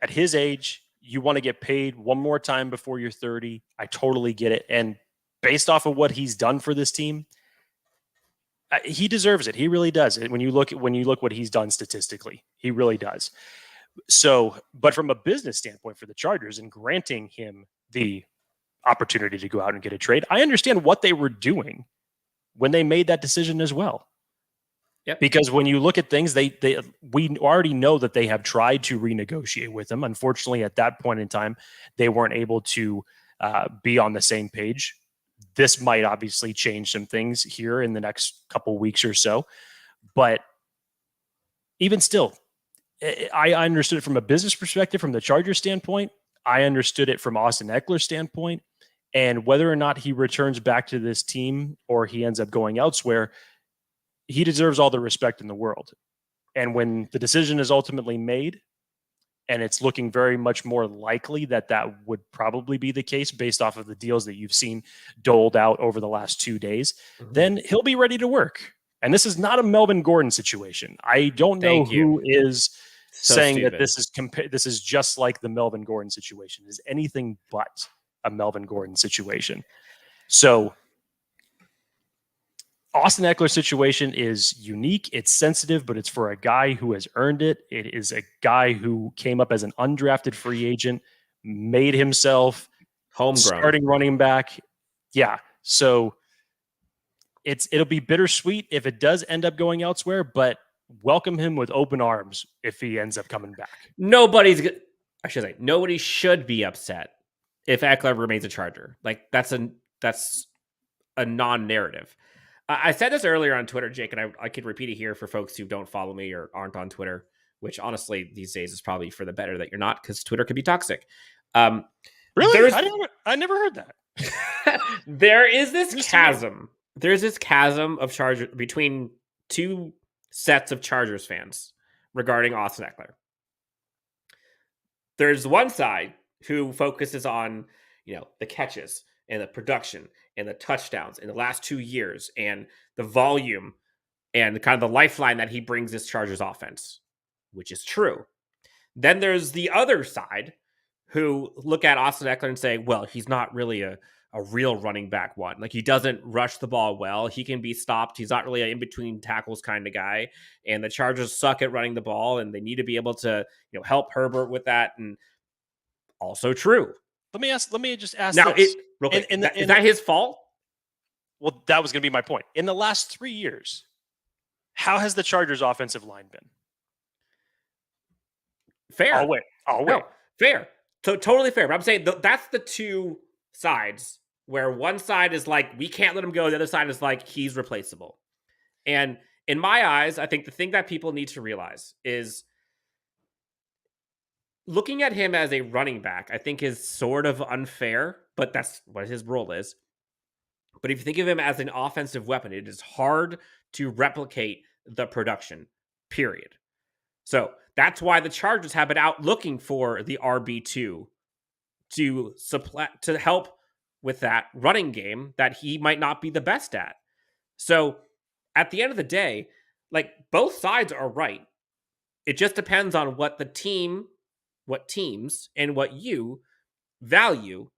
at his age, you want to get paid one more time before you're 30. I totally get it. And based off of what he's done for this team, he deserves it. He really does. When you look what he's done statistically, he really does. So, but from a business standpoint for the Chargers and granting him the opportunity to go out and get a trade, I understand what they were doing when they made that decision as well. Yep. Because when you look at things, we already know that they have tried to renegotiate with him. Unfortunately, at that point in time, they weren't able to be on the same page. This might obviously change some things here in the next couple weeks or so. But even still, I understood it from a business perspective, from the Chargers standpoint. I understood it from Austin Ekeler's standpoint. And whether or not he returns back to this team or he ends up going elsewhere, he deserves all the respect in the world. And when the decision is ultimately made, and it's looking very much more likely that that would probably be the case based off of the deals that you've seen doled out over the last 2 days, then he'll be ready to work. And this is not a Melvin Gordon situation. I don't know who is saying stupid. that this is just like the Melvin Gordon situation. It is anything but a Melvin Gordon situation. So Austin Ekeler's situation is unique. It's sensitive, but it's for a guy who has earned it. It is a guy who came up as an undrafted free agent, made himself homegrown starting running back. Yeah. So it'll be bittersweet if it does end up going elsewhere, but welcome him with open arms if he ends up coming back. Nobody should be upset if Ekeler remains a Charger. Like that's a non-narrative. I said this earlier on Twitter, Jake, and I could repeat it here for folks who don't follow me or aren't on Twitter, which honestly these days is probably for the better that you're not, because Twitter could be toxic. Really? I never heard that. There is this chasm. There's this chasm of Chargers between two sets of Chargers fans regarding Austin Ekeler. There's one side who focuses on, the catches and the production and the touchdowns in the last 2 years and the volume and the kind of the lifeline that he brings this Chargers offense, which is true. Then there's the other side who look at Austin Ekeler and say, well, he's not really a real running back one. Like, he doesn't rush the ball well. He can be stopped. He's not really an in-between tackles kind of guy. And the Chargers suck at running the ball, and they need to be able to, help Herbert with that. And also true. Let me just ask now, this. Is that his fault? Well, that was going to be my point. In the last 3 years, how has the Chargers offensive line been? Fair. I'll wait. No, fair. So totally fair. But I'm saying that's the two sides where one side is like, we can't let him go. The other side is like, he's replaceable. And in my eyes, I think the thing that people need to realize is looking at him as a running back, I think is sort of unfair, but that's what his role is. But if you think of him as an offensive weapon, it is hard to replicate the production, period. So that's why the Chargers have been out looking for the RB2 to help with that running game that he might not be the best at. So at the end of the day, like, both sides are right. It just depends on what teams and what you value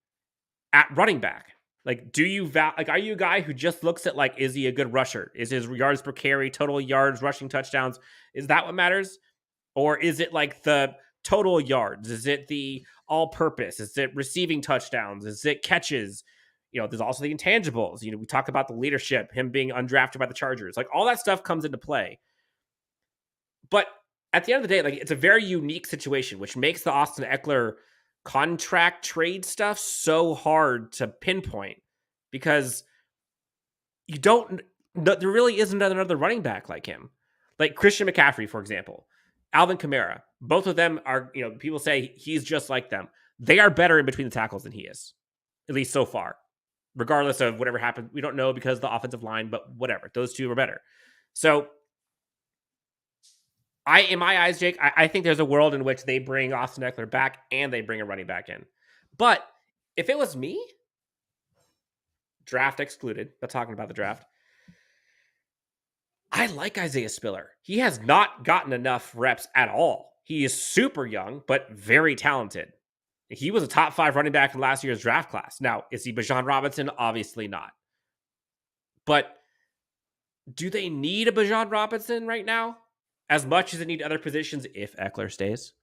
at running back. Like, are you a guy who just looks at, like, is he a good rusher? Is his yards per carry, total yards, rushing touchdowns? Is that what matters? Or is it like the total yards? Is it the all-purpose? Is it receiving touchdowns? Is it catches? There's also the intangibles. We talk about the leadership, him being undrafted by the Chargers. Like, all that stuff comes into play. But at the end of the day, like, it's a very unique situation, which makes the Austin Ekeler contract trade stuff so hard to pinpoint, because there really isn't another running back like him. Like Christian McCaffrey, for example, Alvin Kamara, both of them are, people say he's just like them. They are better in between the tackles than he is, at least so far, regardless of whatever happened. We don't know because of the offensive line, but whatever. Those two are better. So in my eyes, Jake, I think there's a world in which they bring Austin Ekeler back and they bring a running back in. But if it was me, draft excluded, not talking about the draft, I like Isaiah Spiller. He has not gotten enough reps at all. He is super young, but very talented. He was a top 5 running back in last year's draft class. Now, is he Bijan Robinson? Obviously not. But do they need a Bijan Robinson right now as much as they need other positions if Ekeler stays?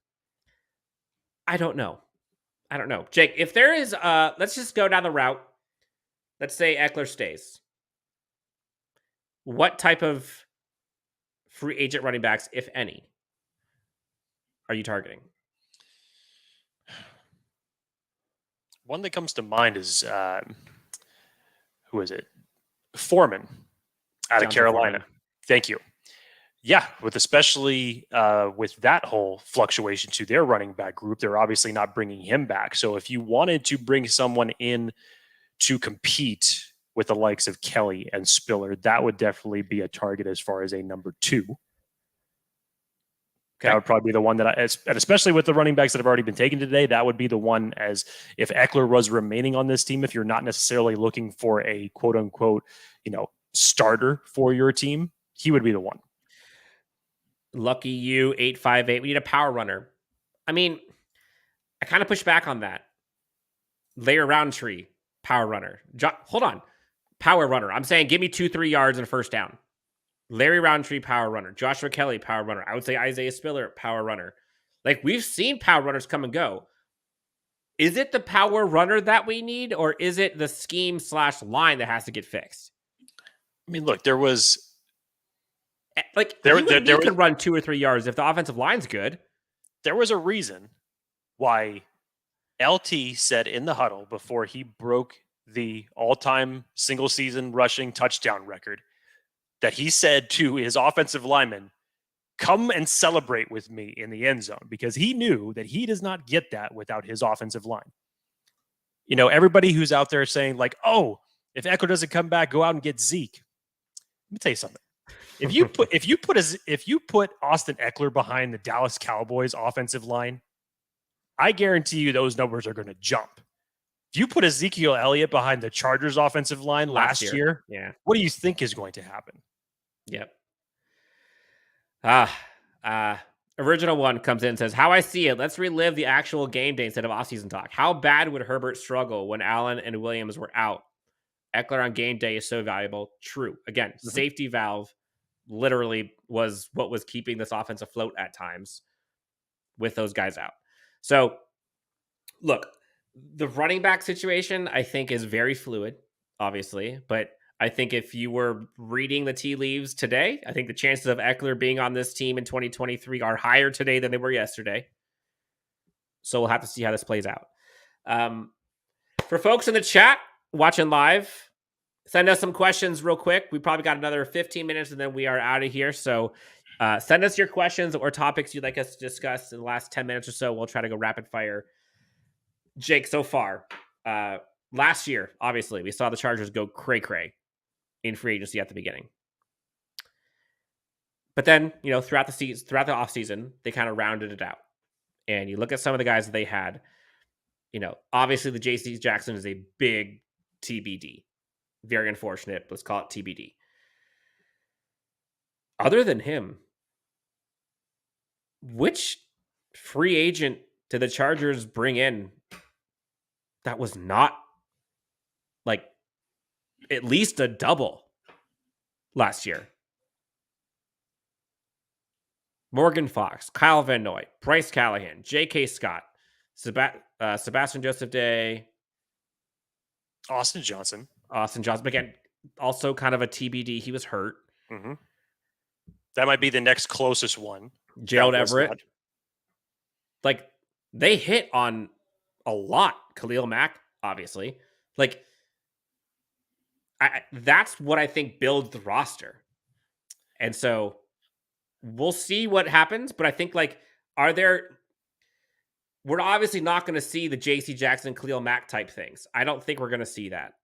I don't know. Jake, if there is, let's just go down the route. Let's say Ekeler stays. What type of free agent running backs, if any, are you targeting? One that comes to mind is who is it? Foreman out of Carolina. Foreman. Thank you. Yeah, with especially with that whole fluctuation to their running back group, they're obviously not bringing him back. So if you wanted to bring someone in to compete with the likes of Kelly and Spiller, that would definitely be a target as far as a number 2. Okay. That would probably be the one that and especially with the running backs that have already been taken today, that would be the one as if Ekeler was remaining on this team, if you're not necessarily looking for a quote unquote, starter for your team, he would be the one. Lucky you, 858. We need a power runner. I mean, I kind of push back on that. Layer Roundtree, power runner. Hold on. Power runner. I'm saying give me 2-3 yards and a first down. Larry Roundtree, power runner. Joshua Kelly, power runner. I would say Isaiah Spiller, power runner. Like, we've seen power runners come and go. Is it the power runner that we need, or is it the scheme/line that has to get fixed? I mean, look, there was... Like, there could run 2 or 3 yards if the offensive line's good. There was a reason why LT said in the huddle before he broke the all-time single-season rushing touchdown record that he said to his offensive lineman, come and celebrate with me in the end zone, because he knew that he does not get that without his offensive line. Everybody who's out there saying like, oh, if Ekeler doesn't come back, go out and get Zeke. Let me tell you something. If you put Austin Ekeler behind the Dallas Cowboys offensive line, I guarantee you those numbers are going to jump. If you put Ezekiel Elliott behind the Chargers offensive line last year, what do you think is going to happen? Yep. Original one comes in and says, how I see it, let's relive the actual game day instead of offseason talk. How bad would Herbert struggle when Allen and Williams were out? Ekeler on game day is so valuable. True. Again, safety valve literally was what was keeping this offense afloat at times with those guys out. So, look, the running back situation, I think, is very fluid, obviously. But I think if you were reading the tea leaves today, I think the chances of Ekeler being on this team in 2023 are higher today than they were yesterday. So we'll have to see how this plays out. For folks in the chat watching live, send us some questions real quick. We probably got another 15 minutes and then we are out of here. So send us your questions or topics you'd like us to discuss in the last 10 minutes or so. We'll try to go rapid fire. Jake, so far, last year, obviously, we saw the Chargers go cray-cray in free agency at the beginning. But then, throughout the offseason, they kind of rounded it out. And you look at some of the guys that they had, obviously the J.C. Jackson is a big TBD. Very unfortunate. Let's call it TBD. Other than him, which free agent did the Chargers bring in that was not like at least a double last year? Morgan Fox, Kyle Van Noy, Bryce Callahan, J.K. Scott, Sebastian Joseph Day, Austin Johnson. But again, also kind of a TBD. He was hurt. Mm-hmm. That might be the next closest one. Gerald Everett. Like, they hit on a lot. Khalil Mack, obviously. Like, that's what I think builds the roster. And so we'll see what happens. But I think, like, we're obviously not going to see the J.C. Jackson, Khalil Mack type things. I don't think we're going to see that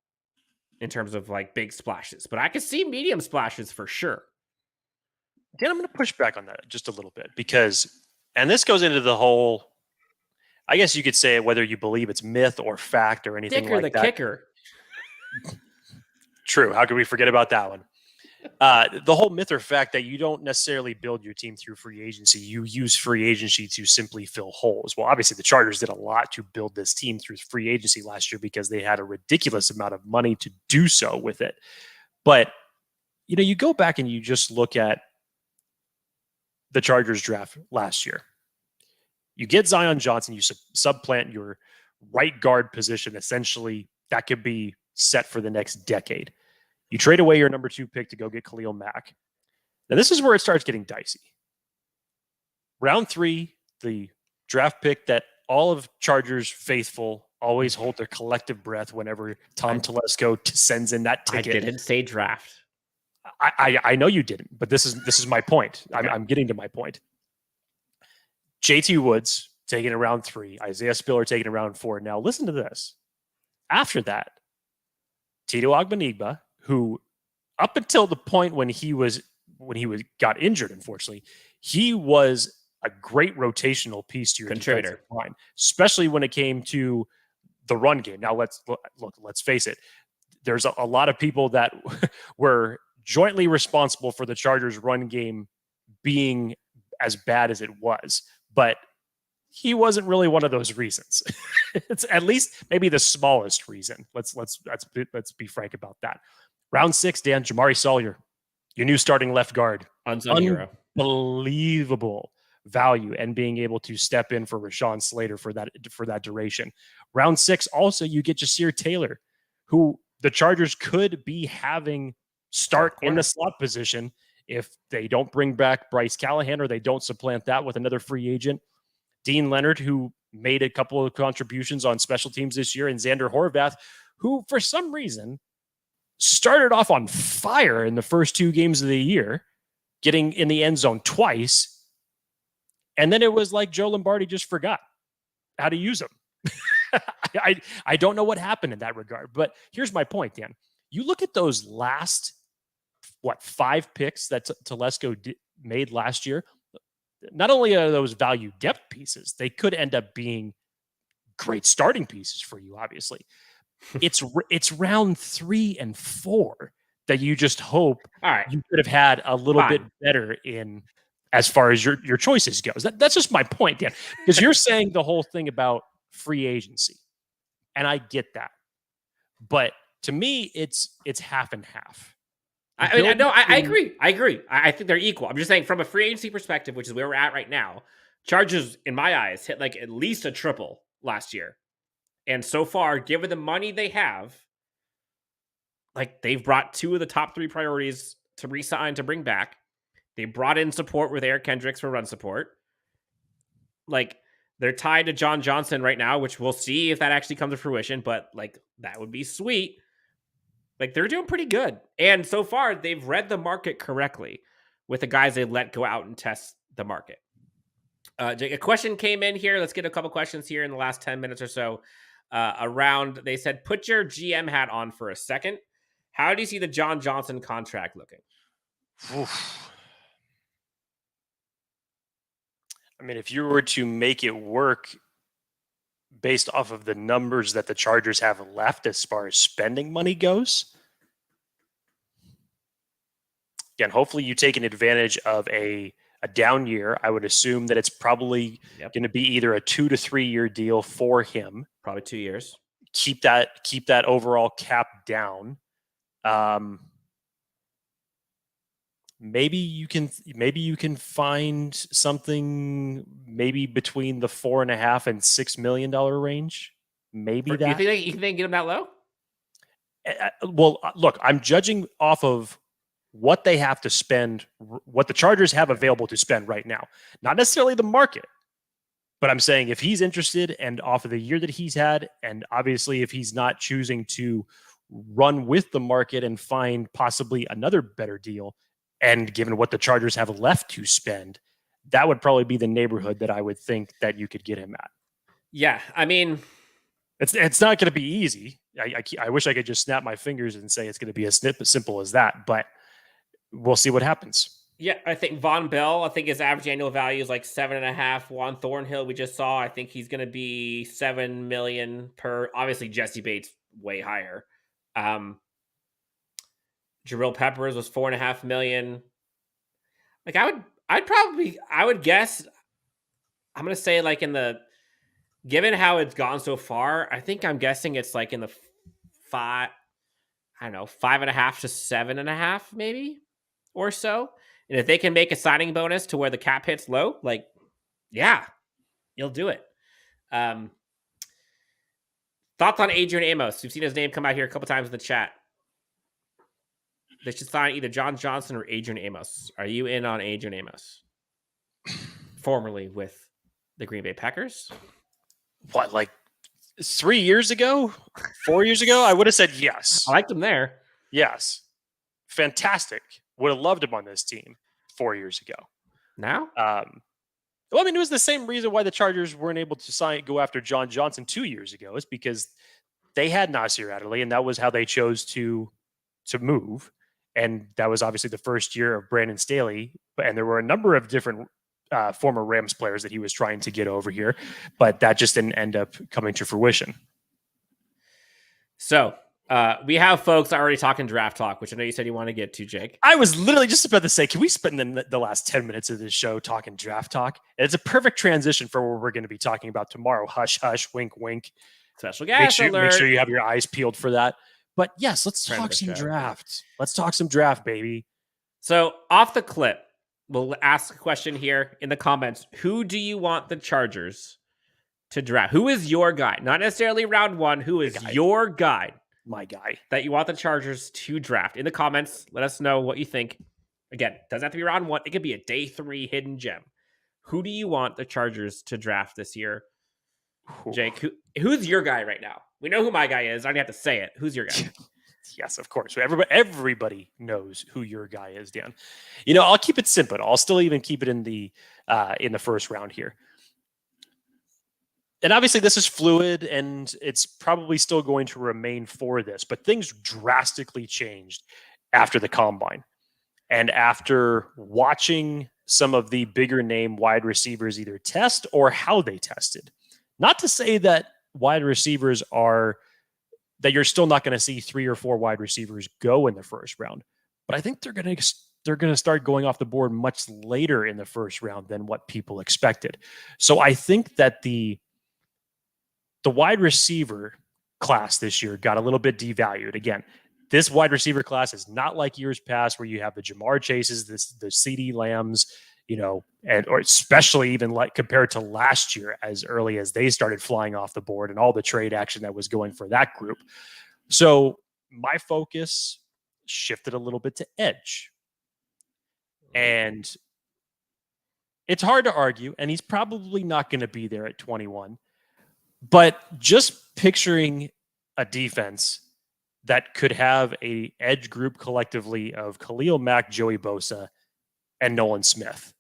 in terms of like big splashes, but I could see medium splashes for sure. Dan, I'm going to push back on that just a little bit because, and this goes into the whole, I guess you could say whether you believe it's myth or fact or anything Dicker like the that. Kicker. True. How could we forget about that one? The whole myth or fact that you don't necessarily build your team through free agency. You use free agency to simply fill holes. Well, obviously the Chargers did a lot to build this team through free agency last year because they had a ridiculous amount of money to do so with it. But, you go back and you just look at the Chargers draft last year. You get Zion Johnson, you supplant your right guard position. Essentially, that could be set for the next decade. You trade away your number 2 pick to go get Khalil Mack. Now, this is where it starts getting dicey. Round 3, the draft pick that all of Chargers faithful always hold their collective breath whenever Tom Telesco sends in that ticket. I didn't say draft. I know you didn't, but this is my point. Okay. I'm getting to my point. JT Woods taking around 3, Isaiah Spiller taking around 4. Now listen to this. After that, Tito Agbanigba, who up until the point when he got injured, unfortunately, he was a great rotational piece to your defensive line, especially when it came to the run game. Now let's face it. There's a lot of people that were jointly responsible for the Chargers run game being as bad as it was, but he wasn't really one of those reasons. It's at least maybe the smallest reason. Let's be frank about that. Round 6, Dan, Jamari Sawyer, your new starting left guard. Unsung hero. Unbelievable value and being able to step in for Rashawn Slater for that duration. Round 6, also you get Jasir Taylor, who the Chargers could be having start in the slot position if they don't bring back Bryce Callahan or they don't supplant that with another free agent. Dean Leonard, who made a couple of contributions on special teams this year, and Xander Horvath, who for some reason started off on fire in the first 2 games of the year, getting in the end zone twice. And then it was like Joe Lombardi just forgot how to use them. I don't know what happened in that regard, but here's my point, Dan. You look at those last, 5 picks that Telesco made last year. Not only are those value depth pieces, they could end up being great starting pieces for you, obviously. It's round 3 and 4 that you just hope you could have had a little bit better in as far as your choices goes. That's just my point, Dan, because you're saying the whole thing about free agency, and I get that. But to me, it's half and half. I agree. I think they're equal. I'm just saying from a free agency perspective, which is where we're at right now, Chargers, in my eyes, hit like at least a triple last year. And so far, given the money they have, like they've brought 2 of the top 3 priorities to re-sign, to bring back. They brought in support with Eric Kendricks for run support. Like they're tied to John Johnson right now, which we'll see if that actually comes to fruition, but like that would be sweet. Like they're doing pretty good. And so far they've read the market correctly with the guys they let go out and test the market. A question came in here. Let's get a couple questions here in the last 10 minutes or so. Around, they said, put your GM hat on for a second. How do you see the John Johnson contract looking? Oof. I mean, if you were to make it work based off of the numbers that the Chargers have left as far as spending money goes, again, hopefully you take an advantage of a down year. I would assume that it's probably going to be either a 2 to 3 year deal for him. Probably 2 years. Keep that overall cap down. Maybe you can find something maybe between the $4.5 and $6 million range. Maybe that. You think get them that low? Well, look, I'm judging off of what they have to spend, what the Chargers have available to spend right now. Not necessarily the market, but I'm saying if he's interested and off of the year that he's had, and obviously if he's not choosing to run with the market and find possibly another better deal, and given what the Chargers have left to spend, that would probably be the neighborhood that I would think that you could get him at. Yeah, I mean, it's not going to be easy. I wish I could just snap my fingers and say it's going to be as simple as that, but we'll see what happens. Yeah, I think Von Bell, his average annual value is like 7.5. Juan Thornhill, we just saw, I think he's going to be $7 million per. Obviously, Jesse Bates way higher. Jabril Peppers was $4.5 million. Like I would guess, I'm going to say like given how it's gone so far, I think I'm guessing it's like in the 5.5 to 7.5 maybe or so. And if they can make a signing bonus to where the cap hits low, like, yeah, you'll do it. Thoughts on Adrian Amos? We've seen his name come out here a couple times in the chat. they should sign either John Johnson or Adrian Amos. Are you in on Adrian Amos? Formerly with the Green Bay Packers. What, like 3 years ago? 4 years ago? I would have said yes. I liked him there. Yes. Fantastic. Would have loved him on this team 4 years ago. Now? Well, I mean, it was the same reason why the Chargers weren't able to go after John Johnson 2 years ago. It's because they had Nasir Adderley, and that was how they chose to move. And that was obviously the first year of Brandon Staley. And there were a number of different former Rams players that he was trying to get over here, but that just didn't end up coming to fruition. So we have folks already talking draft talk, which I know you said you want to get to, Jake. I was literally just about to say, can we spend the last 10 minutes of this show talking draft talk? And it's a perfect transition for what we're going to be talking about tomorrow. Hush, hush, wink, wink. Special guest alert. Make sure you have your eyes peeled for that. But yes, let's talk some draft. Let's talk some draft, baby. So off the clip, we'll ask a question here in the comments. Who do you want the Chargers to draft? Who is your guy? Not necessarily round one. Who is your guy? My guy. That you want the Chargers to draft. In the comments, let us know what you think. Again, doesn't have to be round one. It could be a day 3 hidden gem. Who do you want the Chargers to draft this year? Jake, who's your guy right now? We know who my guy is. I don't have to say it. Who's your guy? Yes, of course. Everybody knows who your guy is, Dan. You know, I'll keep it simple. I'll still even keep it in the first round here. And obviously this is fluid and it's probably still going to remain for this, but things drastically changed after the combine. And after watching some of the bigger name wide receivers either test or how they tested. Not to say that wide receivers that you're still not going to see 3 or 4 wide receivers go in the first round, but I think they're going to start going off the board much later in the first round than what people expected. So I think that the wide receiver class this year got a little bit devalued. Again, this wide receiver class is not like years past where you have the Jamar Chases, the CD Lambs, or especially even like compared to last year, as early as they started flying off the board and all the trade action that was going for that group. So my focus shifted a little bit to edge. And it's hard to argue, and he's probably not going to be there at 21. But just picturing a defense that could have a edge group collectively of Khalil Mack, Joey Bosa, and Nolan Smith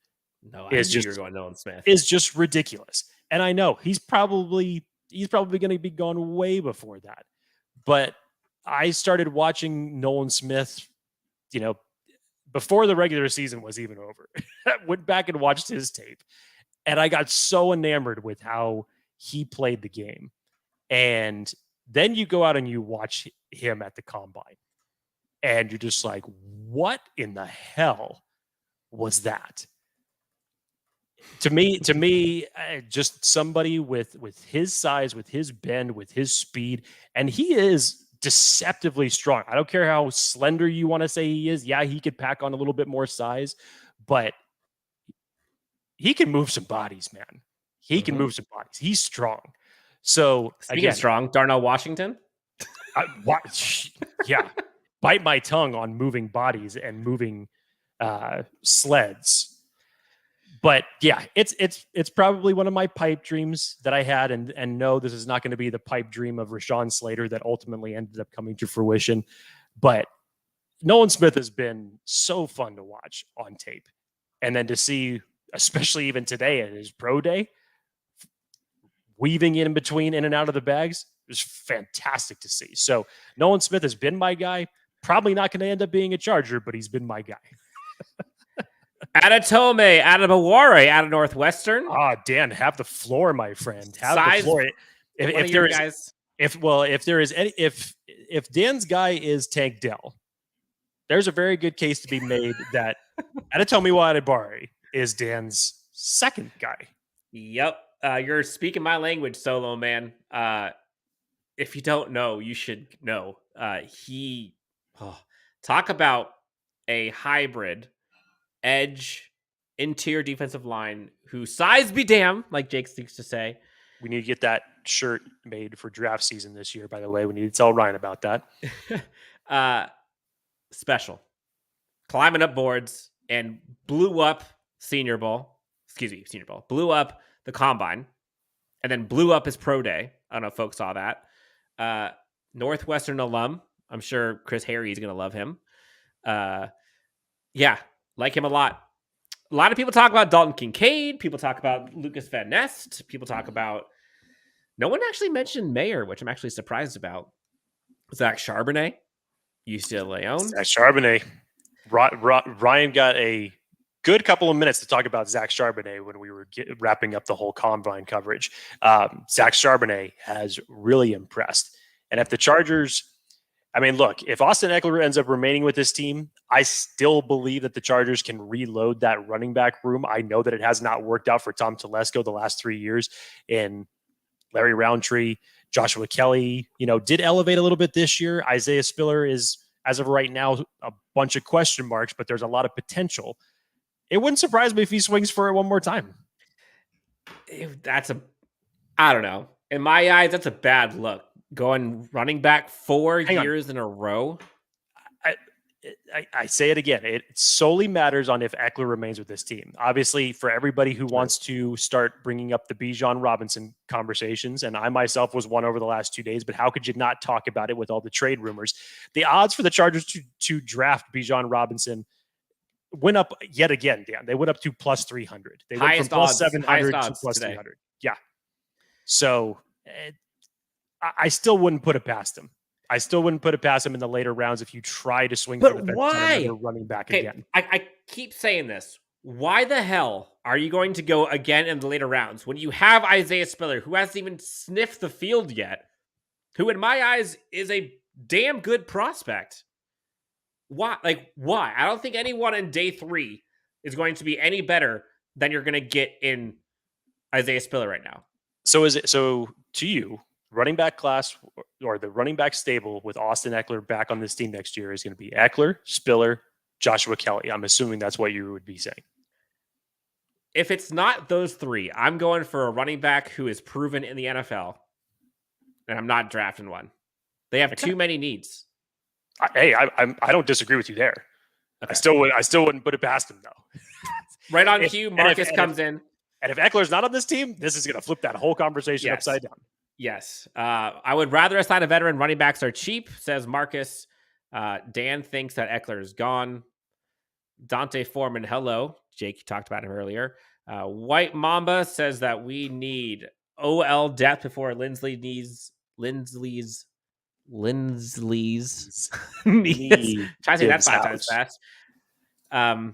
is just ridiculous. And I know he's probably going to be gone way before that. But I started watching Nolan Smith, before the regular season was even over. Went back and watched his tape, and I got so enamored with how he played the game. And then you go out and you watch him at the combine, and you're just like, what in the hell was that? To me, just somebody with his size, with his bend, with his speed, and he is deceptively strong. I don't care how slender you want to say he is. Yeah, he could pack on a little bit more size, but he can move some bodies, man. He can move some bodies. He's strong. So speaking of strong, Darnell Washington. Yeah, bite my tongue on moving bodies and moving sleds. But yeah, it's probably one of my pipe dreams that I had, and no, this is not going to be the pipe dream of Rashawn Slater that ultimately ended up coming to fruition. But Nolan Smith has been so fun to watch on tape, and then to see, especially even today at his pro day, weaving in between in and out of the bags, it was fantastic to see. So Nolan Smith has been my guy. Probably not going to end up being a Charger, but he's been my guy. Adatome, Adabaware, out of Northwestern. Dan, have the floor, my friend. Have the floor. If Dan's guy is Tank Dell, there's a very good case to be made that Adatome Adabaware is Dan's second guy. Yep. You're speaking my language, Solo man. If you don't know, you should know. Talk about a hybrid edge interior defensive line who size be damn, like Jake seems to say. We need to get that shirt made for draft season this year, by the way. We need to tell Ryan about that. Special. climbing up boards and blew up Senior Bowl. Blew up the Combine and then blew up his pro day. I don't know if folks saw that. Northwestern alum. I'm sure Chris Harry's going to love him. Yeah, like him a lot. A lot of people talk about Dalton Kincaid. People talk about Lucas Van Ness. People talk about... No one actually mentioned Mayer, which I'm actually surprised about. Zach Charbonnet, UCLA owned. Zach Charbonnet. Ryan got a good couple of minutes to talk about Zach Charbonnet when we were wrapping up the whole Combine coverage. Zach Charbonnet has really impressed. And if the Chargers... I mean, look, if Austin Ekeler ends up remaining with this team, I still believe that the Chargers can reload that running back room. I know that it has not worked out for Tom Telesco the last 3 years. And Larry Roundtree, Joshua Kelly, did elevate a little bit this year. Isaiah Spiller is, as of right now, a bunch of question marks, but there's a lot of potential. It wouldn't surprise me if he swings for it one more time. I don't know. In my eyes, that's a bad look. Going running back 4 years in a row. I say it again. It solely matters on if Ekeler remains with this team. Obviously, for everybody who wants to start bringing up the Bijan Robinson conversations, and I myself was one over the last 2 days, but how could you not talk about it with all the trade rumors? The odds for the Chargers to draft Bijan Robinson went up yet again, Dan. They went up to plus 300. They went from plus 700 to plus 300. Yeah. So I still wouldn't put it past him. I still wouldn't put it past him in the later rounds if you try to swing for the fence on another running back again. I keep saying this. Why the hell are you going to go again in the later rounds when you have Isaiah Spiller, who hasn't even sniffed the field yet, who in my eyes is a damn good prospect? Why? Why? I don't think anyone in day 3 is going to be any better than you're going to get in Isaiah Spiller right now. So to you, running back class or the running back stable with Austin Ekeler back on this team next year is going to be Ekeler, Spiller, Joshua Kelly. I'm assuming that's what you would be saying. If it's not those 3, I'm going for a running back who is proven in the NFL, and I'm not drafting one. They have too many needs. I don't disagree with you there. Okay. I still wouldn't put it past him though. Right on cue, Marcus comes in. And if Eckler's not on this team, this is going to flip that whole conversation upside down. Yes. I would rather assign a veteran. Running backs are cheap, says Marcus. Dan thinks that Ekeler is gone. Dante Foreman, hello. Jake, you talked about him earlier. White Mamba says that we need OL depth before Linsley's needs. Try to say that 5 times fast. I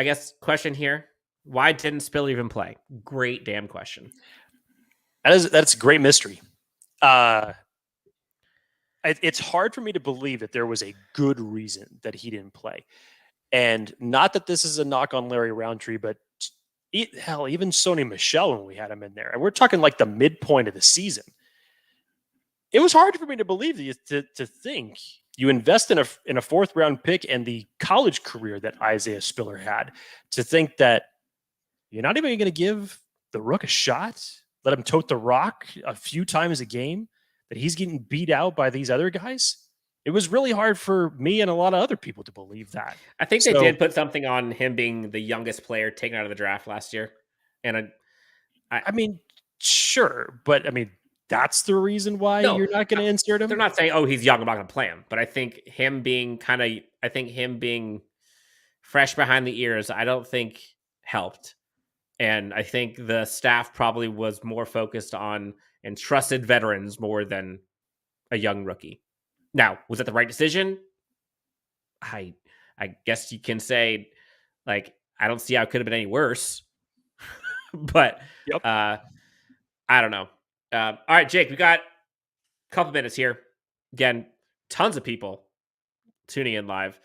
guess question here. Why didn't Spiller even play? Great damn question. That's a great mystery. It's hard for me to believe that there was a good reason that he didn't play. And not that this is a knock on Larry Roundtree, but even Sony Michel when we had him in there. And we're talking like the midpoint of the season. It was hard for me to believe to think you invest in a 4th round pick and the college career that Isaiah Spiller had, to think that you're not even going to give the Rook a shot, let him tote the rock a few times a game, that he's getting beat out by these other guys. It was really hard for me and a lot of other people to believe that. I think they did put something on him being the youngest player taken out of the draft last year. And I mean, sure, but I mean, that's the reason why you're not going to insert him. They're not saying, "Oh, he's young, I'm not going to play him." But I think him being fresh behind the ears, I don't think helped. And I think the staff probably was more focused on and trusted veterans more than a young rookie. Now, was that the right decision? I guess you can say, like, I don't see how it could have been any worse. But I don't know. All right, Jake, we got a couple minutes here. Again, tons of people tuning in live.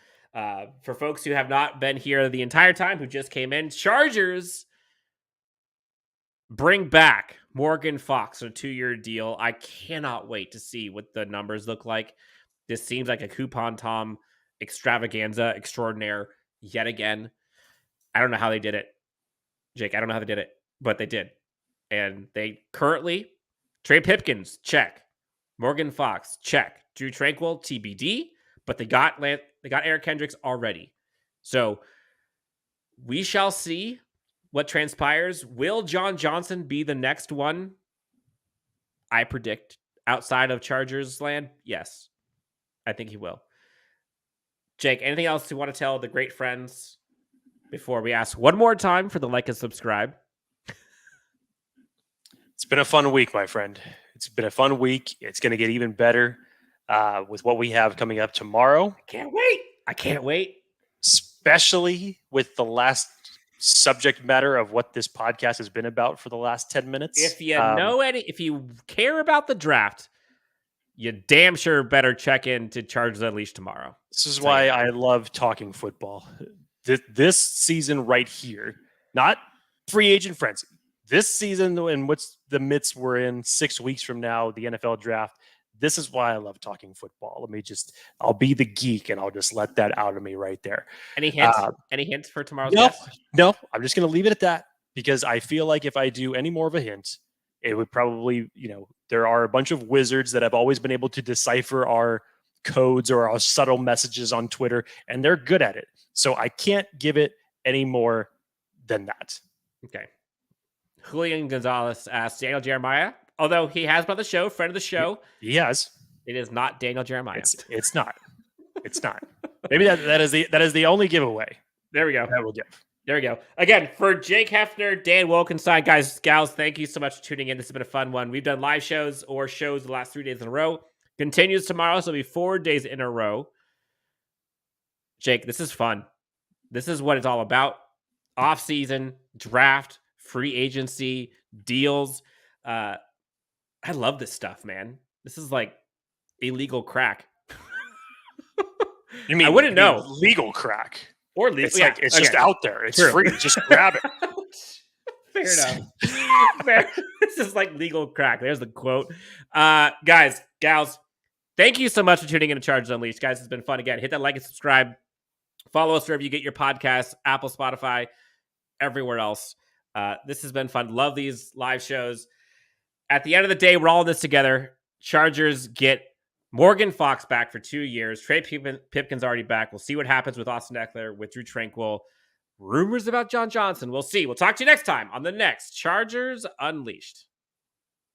For folks who have not been here the entire time, who just came in, Chargers bring back Morgan Fox on a 2-year deal. I cannot wait to see what the numbers look like. This seems like a coupon Tom extravaganza extraordinaire yet again. I don't know how they did it, Jake. I don't know how they did it, but they did. And they currently... Trey Pipkins, check. Morgan Fox, check. Drew Tranquil, TBD. But they got They got Eric Kendricks already. So we shall see what transpires. Will John Johnson be the next one? I predict outside of Chargers land. Yes, I think he will. Jake, anything else you want to tell the great friends before we ask one more time for the like and subscribe? It's been a fun week, my friend. It's been a fun week. It's going to get even better with what we have coming up tomorrow. I can't wait. Especially with the last subject matter of what this podcast has been about for the last 10 minutes. If you if you care about the draft, you damn sure better check in to Chargers Unleashed tomorrow. This is why I love talking football. This season right here, not free agent frenzy. This season, and what's the midst we're in 6 weeks from now, the NFL draft. This is why I love talking football. I'll be the geek and I'll just let that out of me right there. Any hints? Any hints for tomorrow's guest? No, I'm just going to leave it at that because I feel like if I do any more of a hint, it would probably, there are a bunch of wizards that have always been able to decipher our codes or our subtle messages on Twitter, and they're good at it. So I can't give it any more than that. Okay. Julian Gonzalez asks Daniel Jeremiah, although he has been on the show, friend of the show. He has. It is not Daniel Jeremiah. It's not. It's not. Maybe that is the only giveaway. There we go. That will give. There we go. Again, for Jake Hefner, Dan Wolkenstein, guys, gals, thank you so much for tuning in. This has been a fun one. We've done live shows or shows the last 3 days in a row. Continues tomorrow, so it'll be 4 days in a row. Jake, this is fun. This is what it's all about. Off-season, draft, free agency, deals. I love this stuff, man. This is like illegal crack. You mean I wouldn't know. Legal crack. Or legal. It's it's just out there. It's free. Just grab it. Fair enough. Fair. This is like legal crack. There's the quote. Guys, gals, thank you so much for tuning in to Chargers Unleashed. Guys, it's been fun again. Hit that like and subscribe. Follow us wherever you get your podcasts, Apple, Spotify, everywhere else. This has been fun. Love these live shows. At the end of the day, we're all in this together. Chargers get Morgan Fox back for 2 years. Trey Pipkin's already back. We'll see what happens with Austin Ekeler, with Drew Tranquill. Rumors about John Johnson. We'll see. We'll talk to you next time on the next Chargers Unleashed.